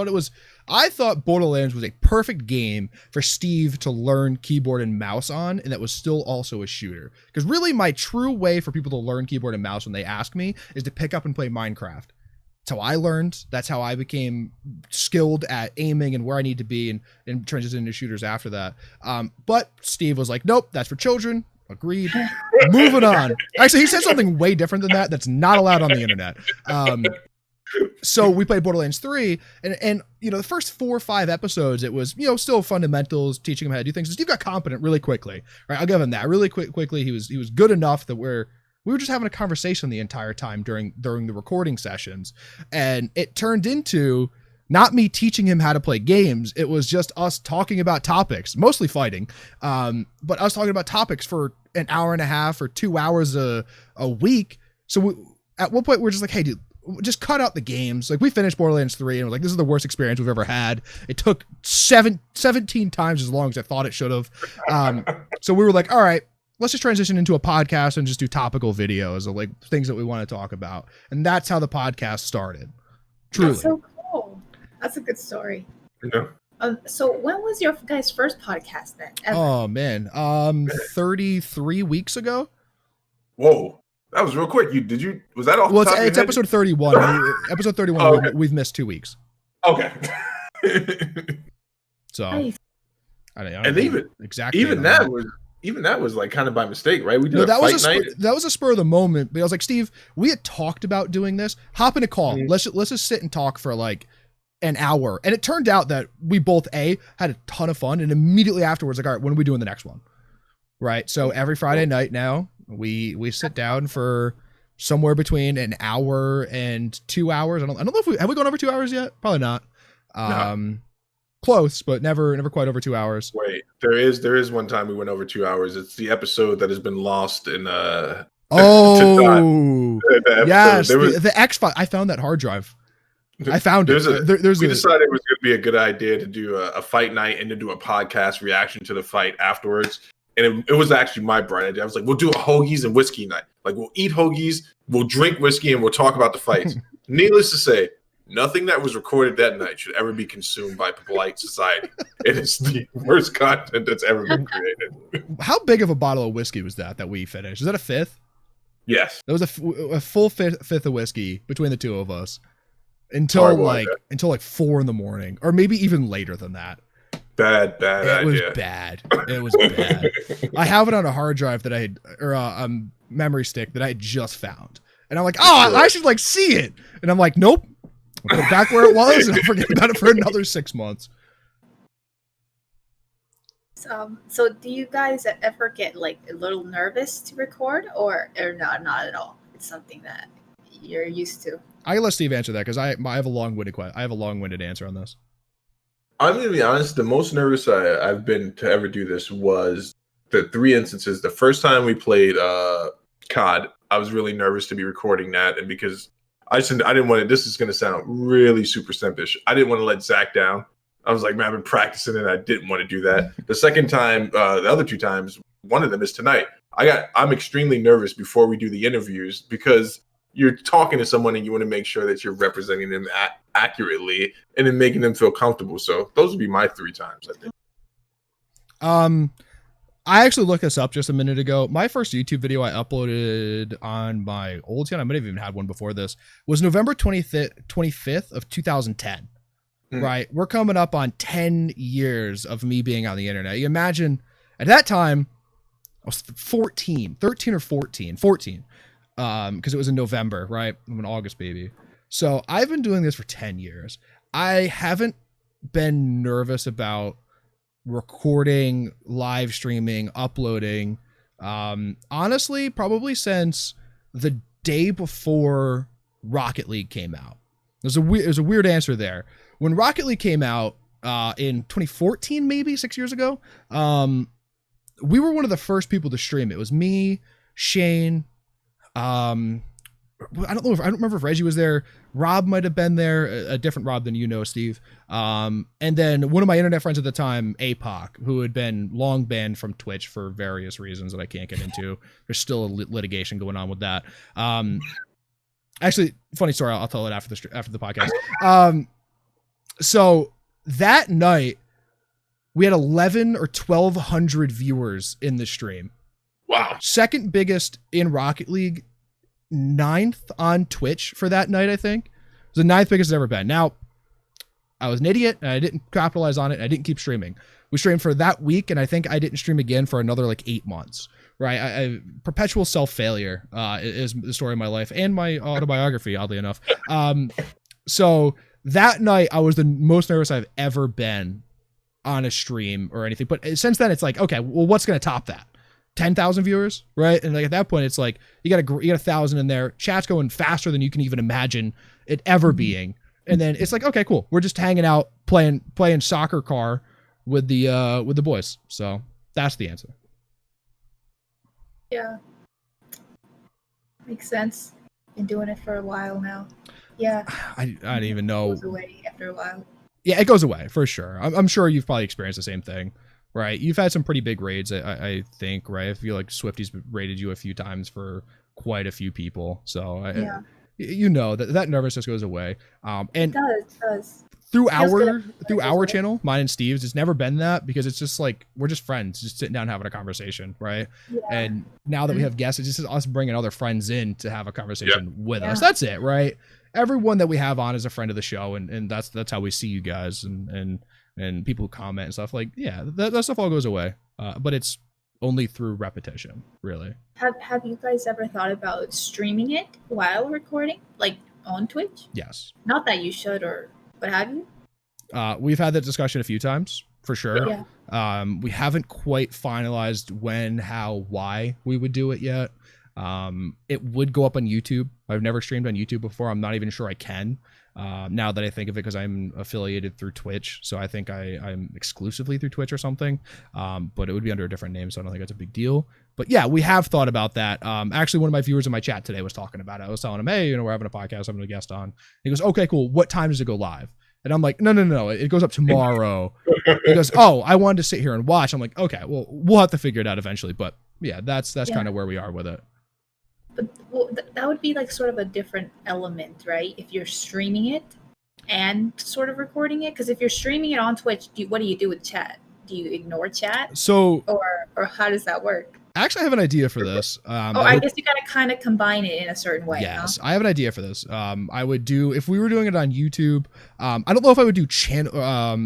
I thought Borderlands was a perfect game for Steve to learn keyboard and mouse on, and that was still also a shooter. Because really my true way for people to learn keyboard and mouse when they ask me is to pick up and play Minecraft. That's how I learned. That's how I became skilled at aiming and where I need to be, and transitioned into shooters after that. But Steve was like, nope, that's for children. Agreed. Moving on. Actually, he said something way different than that. That's not allowed on the internet. So we played Borderlands 3, and the first 4 or 5 episodes, it was, still fundamentals, teaching him how to do things. Steve got competent really quickly. Right? I'll give him that. Really quickly, he was good enough that we were just having a conversation the entire time during the recording sessions. And it turned into not me teaching him how to play games. It was just us talking about topics, mostly fighting. But us talking about topics for an hour and a half or 2 hours a week. So at one point we're just like, hey dude, just cut out the games. Like, we finished Borderlands 3 and we're like, this is the worst experience we've ever had. It took 17 times as long as I thought it should have. So we were like, all right, let's just transition into a podcast and just do topical videos of like things that we want to talk about. And that's how the podcast started. Truly. That's so cool. That's a good story. Yeah. So when was your guys' first podcast then? Ever? Oh man. 33 weeks ago. Whoa. That was real quick. Was that off? Well, the top of your it's head? episode 31. Episode 31. Oh, okay. We've missed 2 weeks. Okay. So Nice. I don't know. And even that was like kind of by mistake, right? We did that fight was night. That was a spur of the moment. But I was like, Steve, we had talked about doing this. Hop in a call. Mhm. Let's just sit and talk for like an hour. And it turned out that we both had a ton of fun, and immediately afterwards, like, all right, when are we doing the next one? Right. So every Friday night now, we sit down for somewhere between an hour and 2 hours. I don't know if have we gone over 2 hours yet? Probably not. No. Close, but never quite over 2 hours. Wait, there is one time we went over 2 hours. It's the episode that has been lost in Oh yes, There was- the X-File. I found that hard drive. I found it. We decided it was going to be a good idea to do a fight night and to do a podcast reaction to the fight afterwards. And it was actually my bright idea. I was like, we'll do a hoagies and whiskey night. Like, we'll eat hoagies, we'll drink whiskey, and we'll talk about the fights. Needless to say, nothing that was recorded that night should ever be consumed by polite society. It is the worst content that's ever been created. How big of a bottle of whiskey was that we finished? Is that a fifth? Yes. That was a full fifth of whiskey between the two of us until like 4 a.m, or maybe even later than that. Bad idea. It was bad. It was bad. I have it on a hard drive that I had, or a memory stick that I had just found, and I'm like, oh, I should like see it, and I'm like, nope. I'll put it back where it was, and I'll forget about it for another 6 months. So do you guys ever get like a little nervous to record, or not at all? It's something that you're used to. I can let Steve answer that because I have a long-winded answer on this. I'm going to be honest. The most nervous I've been to ever do this was the 3 instances. The first time we played COD, I was really nervous to be recording that, and because I didn't want to. This is going to sound really super simpish. I didn't want to let Zach down. I was like, man, I've been practicing and I didn't want to do that. The second time, the other 2 times, one of them is tonight. I'm extremely nervous before we do the interviews because you're talking to someone and you want to make sure that you're representing them accurately and then making them feel comfortable. So those would be my 3 times, I think. I actually looked this up just a minute ago. My first YouTube video I uploaded on my old channel, I might have even had one before this, was November 25th of 2010. Right? We're coming up on 10 years of me being on the internet. You imagine, at that time, I was 13 or 14, because it was in November, right? I'm an August baby. So I've been doing this for 10 years. I haven't been nervous about recording, live streaming, uploading, honestly, probably since the day before Rocket League came out. There's a weird answer there. When Rocket League came out in 2014, maybe 6 years ago, we were one of the first people to stream. It was me, Shane. I don't remember if Reggie was there. Rob might have been there, a different Rob than you know, Steve. And then one of my internet friends at the time, APOC, who had been long banned from Twitch for various reasons that I can't get into. There's still a litigation going on with that. Actually, funny story. I'll tell it after the podcast. So that night we had 11 or 1,200 viewers in the stream. Wow. Second biggest in Rocket League, 9th on Twitch for that night, I think. It was the 9th biggest it's ever been. Now, I was an idiot, and I didn't capitalize on it, and I didn't keep streaming. We streamed for that week, and I think I didn't stream again for another, 8 months, right? I perpetual self-failure is the story of my life, and my autobiography, oddly enough. So that night, I was the most nervous I've ever been on a stream or anything. But since then, it's like, okay, well, what's going to top that? 10,000 viewers, right? And at that point, it's like you got 1,000 in there. Chat's going faster than you can even imagine it ever being. And then it's like, okay, cool. We're just hanging out, playing soccer car with the boys. So that's the answer. Yeah, makes sense. Been doing it for a while now. Yeah, I don't even know. It goes away after a while. Yeah, it goes away for sure. I'm sure you've probably experienced the same thing. Right, you've had some pretty big raids, I think, right? I feel like Swifty's raided you a few times for quite a few people, so that nervousness goes away. And it does. Through our channel, mine and Steve's, it's never been that, because it's just like we're just friends, just sitting down having a conversation, right? Yeah. And now that we have guests, it's just us bringing other friends in to have a conversation with us. That's it, right? Everyone that we have on is a friend of the show, and that's how we see you guys, and people who comment and stuff, like, yeah, that stuff all goes away. But it's only through repetition, really. Have you guys ever thought about streaming it while recording, like on Twitch? Yes. Not that you should, but have you? We've had that discussion a few times, for sure. Yeah. We haven't quite finalized when, how, why we would do it yet. It would go up on YouTube. I've never streamed on YouTube before. I'm not even sure I can. Now that I think of it, because I'm affiliated through Twitch, so I think I'm exclusively through Twitch or something. But it would be under a different name, so I don't think that's a big deal. But yeah, we have thought about that. Actually, one of my viewers in my chat today was talking about it. I was telling him, hey, we're having a podcast, I'm having a guest on. He goes, okay, cool. What time does it go live? And I'm like, no, it goes up tomorrow. He goes, oh, I wanted to sit here and watch. I'm like, okay, well, we'll have to figure it out eventually. But yeah, that's kind of where we are with it. But that would be like sort of a different element, right? If you're streaming it and sort of recording it, because if you're streaming it on Twitch, what do you do with chat? Do you ignore chat? So, or how does that work? Actually, I have an idea for this. I guess you gotta kind of combine it in a certain way. Yes, huh? I have an idea for this. I would do, if we were doing it on YouTube. I don't know if I would do channel.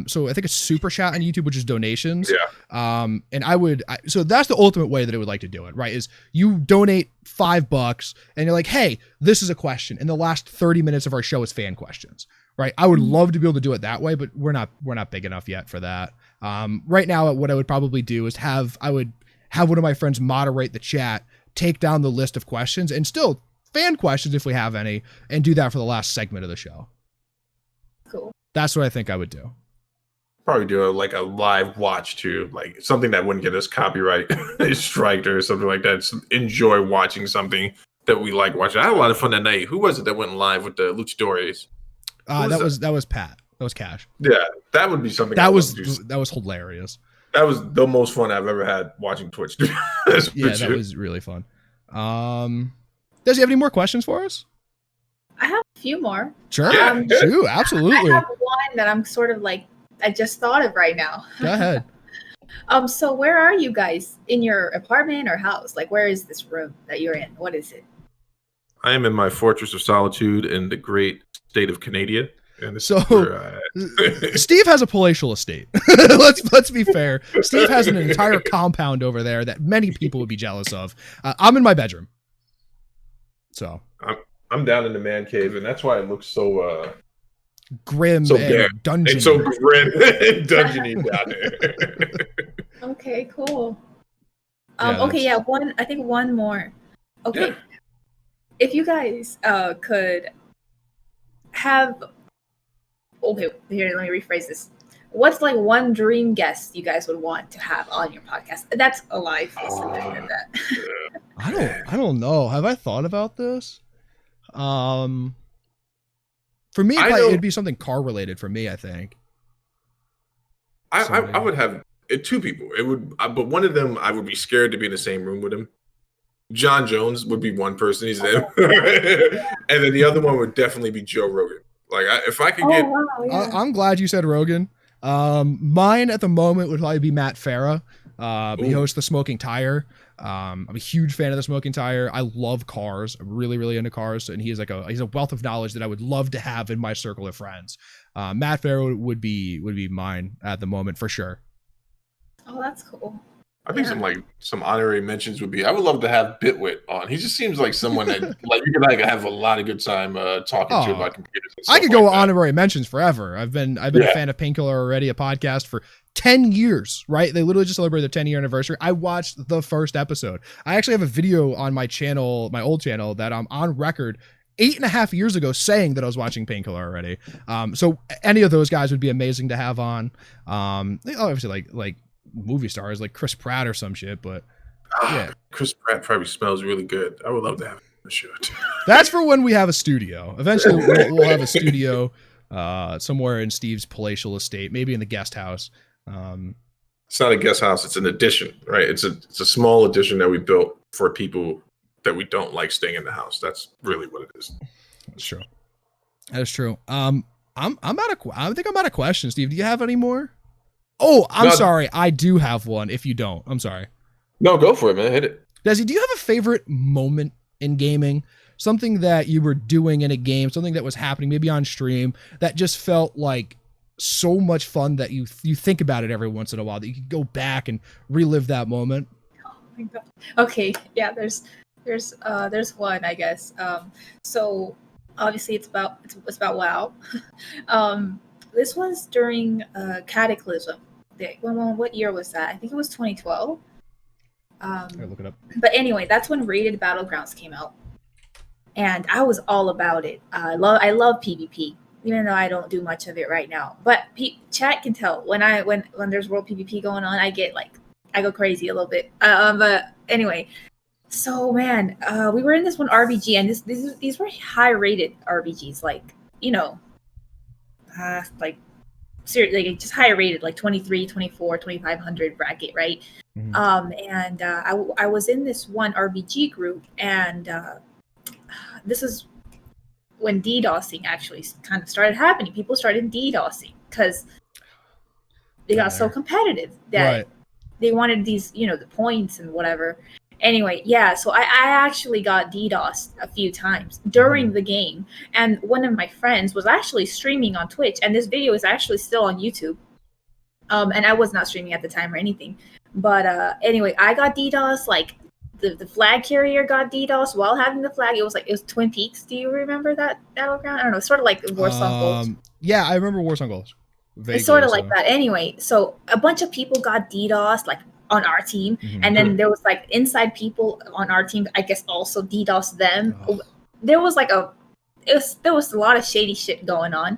So I think it's super chat on YouTube, which is donations. Yeah. And so that's the ultimate way that I would like to do it. Right? Is you donate $5 and you're like, hey, this is a question, and the last 30 minutes of our show is fan questions. Right? I would love to be able to do it that way, but we're not big enough yet for that. Right now, what I would probably do is have one of my friends moderate the chat, take down the list of questions, and still fan questions if we have any, and do that for the last segment of the show. Cool. That's what I think I would do. Probably do a live watch too, like something that wouldn't get us copyright striked or something like that. Just enjoy watching something that we like watching. I had a lot of fun that night. Who was it that went live with the Luchadores? That was Pat. That was Cash. Yeah, that would be something. That was hilarious. That was the most fun I've ever had watching Twitch. That was really fun. Does he have any more questions for us? I have a few more. Sure. Shoot, absolutely. I have one that I'm sort of like, I just thought of right now. Go ahead. So where are you guys? In your apartment or house? Like, where is this room that you're in? What is it? I am in my fortress of solitude in the great state of Canada. And so Steve has a palatial estate. let's be fair. Steve has an entire compound over there that many people would be jealous of. I'm in my bedroom. So I'm down in the man cave, and that's why it looks so grim so and dungeony. It's so grim and dungeony down there. Okay, cool. One more. Okay. Yeah. If you guys could have, okay, here, let me rephrase this. What's like one dream guest you guys would want to have on your podcast? That's alive. I don't know. Have I thought about this? For me, it'd be something car related. For me, I think. I would have two people. It would, but one of them I would be scared to be in the same room with him. John Jones would be one person. He's in, and then the other one would definitely be Joe Rogan. Like, if I could get, wow, yeah. I'm glad you said Rogan. Mine at the moment would probably be Matt Farah. He hosts the Smoking Tire. I'm a huge fan of the Smoking Tire. I love cars. I'm really, really into cars, and he's a wealth of knowledge that I would love to have in my circle of friends. Matt Farah would be mine at the moment for sure. Oh, that's cool. I think some honorary mentions would be. I would love to have Bitwit on. He just seems like someone that like you could have a lot of good time talking to about computers. And I could stuff go like with that. honorary mentions forever. I've been a fan of Painkiller already, a podcast for 10 years, right? They literally just celebrated their 10-year anniversary. I watched the first episode. I actually have a video on my channel, my old channel, that I'm on record 8.5 years ago saying that I was watching Painkiller already. So any of those guys would be amazing to have on. Obviously like movie stars like Chris Pratt or some shit, but yeah. Chris Pratt probably smells really good. I would love to have him on the show. That's for when we have a studio. Eventually we'll have a studio somewhere in Steve's palatial estate, maybe in the guest house. It's not a guest house, it's an addition, right? It's a small addition that we built for people that we don't like staying in the house. That's really what it is. That's true. That is true. I think I'm out of questions. Steve, do you have any more? Oh, I'm sorry. I do have one. If you don't, I'm sorry. No, go for it, man. Hit it. Desi, do you have a favorite moment in gaming? Something that you were doing in a game, something that was happening maybe on stream that just felt like so much fun that you think about it every once in a while, that you can go back and relive that moment? Oh my God. Okay. Yeah, there's one, I guess. So obviously it's about WoW. This was during Cataclysm. What year was that? I think it was 2012. Look it up. But anyway, that's when Rated Battlegrounds came out, and I was all about it. I love PvP, even though I don't do much of it right now. But chat can tell when there's world PvP going on, I go crazy a little bit. But anyway, so man, we were in this one RBG, and these were high rated RBGs, like seriously, like just higher rated, like 23, 24, 2500 bracket, right? Mm-hmm. I was in this one RBG group, and this is when DDoSing actually kind of started happening. People started DDoSing because they got so competitive that they wanted these, the points and whatever. Anyway, yeah, so I actually got DDoSed a few times during the game. And one of my friends was actually streaming on Twitch, and this video is actually still on YouTube. And I was not streaming at the time or anything. But anyway, I got DDoSed, like the flag carrier got DDoSed while having the flag. It was Twin Peaks. Do you remember that battleground? I don't know, sort of like Warsong Gold. Yeah, I remember Warsong Gold. It's sort of like that. Anyway, so a bunch of people got DDoSed, like on our team, and then there was like inside people on our team, I guess, also DDoS them. There was there was a lot of shady shit going on.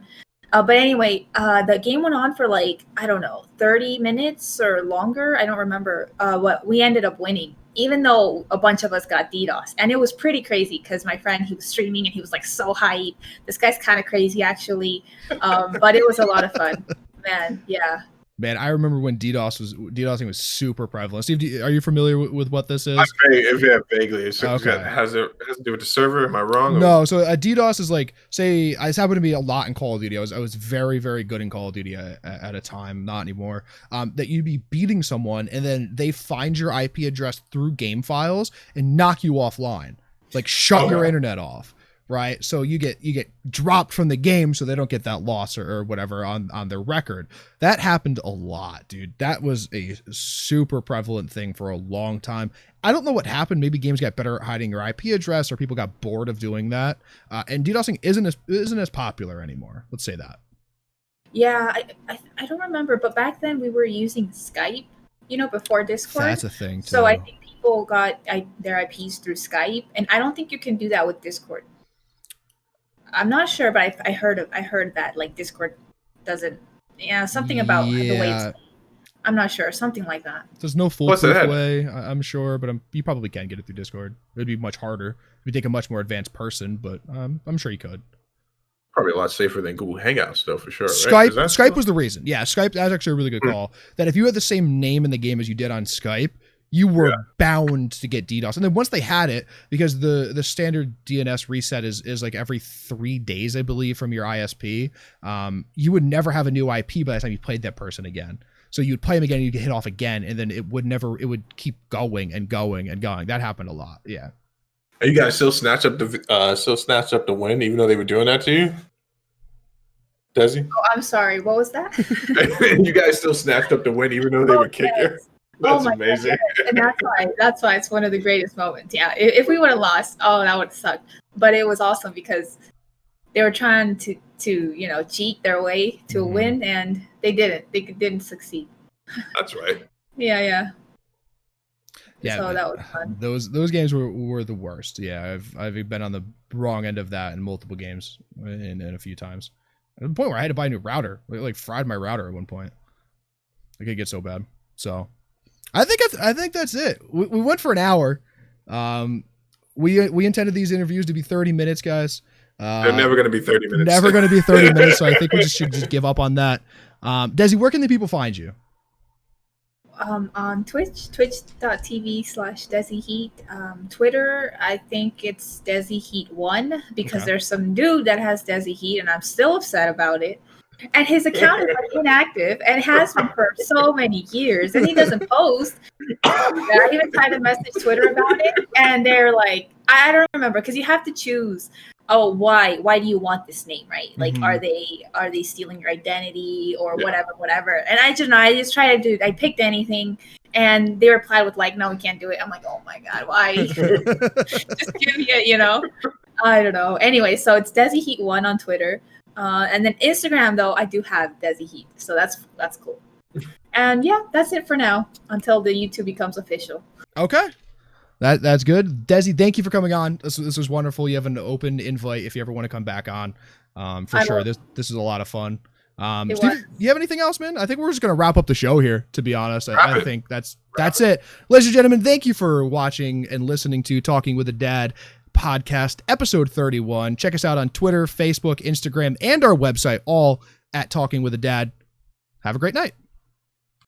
But anyway, the game went on for like, I don't know, 30 minutes or longer. I don't remember what we ended up winning, even though a bunch of us got DDoS. And it was pretty crazy because my friend, he was streaming and he was like so hype. This guy's kind of crazy actually. But it was a lot of fun, man. Yeah. Man, I remember when DDoSing was super prevalent. Steve, are you familiar with what this is? Vaguely. Okay. Has it to do with the server? Am I wrong? No. So a DDoS is like, say, this happened to be a lot in Call of Duty. I was very, very good in Call of Duty at a time, not anymore. That you'd be beating someone, and then they find your IP address through game files and knock you offline, like shut your internet off. Right. So you get dropped from the game so they don't get that loss or whatever on their record. That happened a lot, dude. That was a super prevalent thing for a long time. I don't know what happened. Maybe games got better at hiding your IP address, or people got bored of doing that. And DDoSing isn't as popular anymore. Let's say that. Yeah, I don't remember, but back then we were using Skype, before Discord. That's a thing too. So I think people got their IPs through Skype, and I don't think you can do that with Discord. I'm not sure, but I heard that like Discord doesn't. Yeah, something about the way it's. I'm not sure, something like that. There's no foolproof way, I'm sure, but you probably can get it through Discord. It'd be much harder. It would take a much more advanced person, but I'm sure you could. Probably a lot safer than Google Hangouts, though, for sure. Skype, right? Skype was the reason. Yeah, Skype. That's actually a really good call. That if you had the same name in the game as you did on Skype, you were bound to get DDoS. And then once they had it, because the standard DNS reset is like every 3 days, I believe, from your ISP, you would never have a new IP by the time you played that person again. So you'd play them again, and you'd get hit off again, and then it would keep going and going and going. That happened a lot. Yeah. And you guys still snatched up the win, even though they were doing that to you? Desi? Oh, I'm sorry. What was that? You guys still snatched up the win, even though they would kick you? That's amazing. God. And that's why it's one of the greatest moments. Yeah. If we would have lost, that would have sucked. But it was awesome because they were trying to cheat their way to a win, and they didn't. They didn't succeed. That's right. Yeah. Yeah, so that was fun. Those games were the worst. Yeah, I've been on the wrong end of that in multiple games and a few times. At the point where I had to buy a new router, like fried my router at one point. Like it gets so bad. So I think that's it. We went for an hour. We intended these interviews to be 30 minutes, guys. They're never going to be 30 minutes. Never going to be 30 minutes. So I think we should just give up on that. Desi, where can the people find you? On twitch.tv/DesiHeat. Twitter, I think it's DesiHeat1 because there's some dude that has DesiHeat and I'm still upset about it. And his account is inactive and has been for so many years, and he doesn't post. I even tried to message Twitter about it, and they're like, I don't remember, because you have to choose. Oh, why do you want this name, right? Like, are they stealing your identity or whatever? And I just try to I picked anything, and they replied with like, no, we can't do it. I'm like, oh my God, why? Just give me it, I don't know. Anyway, so it's DesiHeat1 on Twitter. And then Instagram, though, I do have DesiHeat. So that's cool. And yeah, that's it for now until the YouTube becomes official. Okay. That's good. Desi, thank you for coming on. This was wonderful. You have an open invite if you ever want to come back on. For sure. This is a lot of fun. Steve, do you have anything else, man? I think we're just going to wrap up the show here, to be honest. I think that's it. Ladies and gentlemen, thank you for watching and listening to Talking with a Dad podcast, episode 31. Check us out on Twitter, Facebook, Instagram, and our website, all at Talking with a Dad. Have a great night.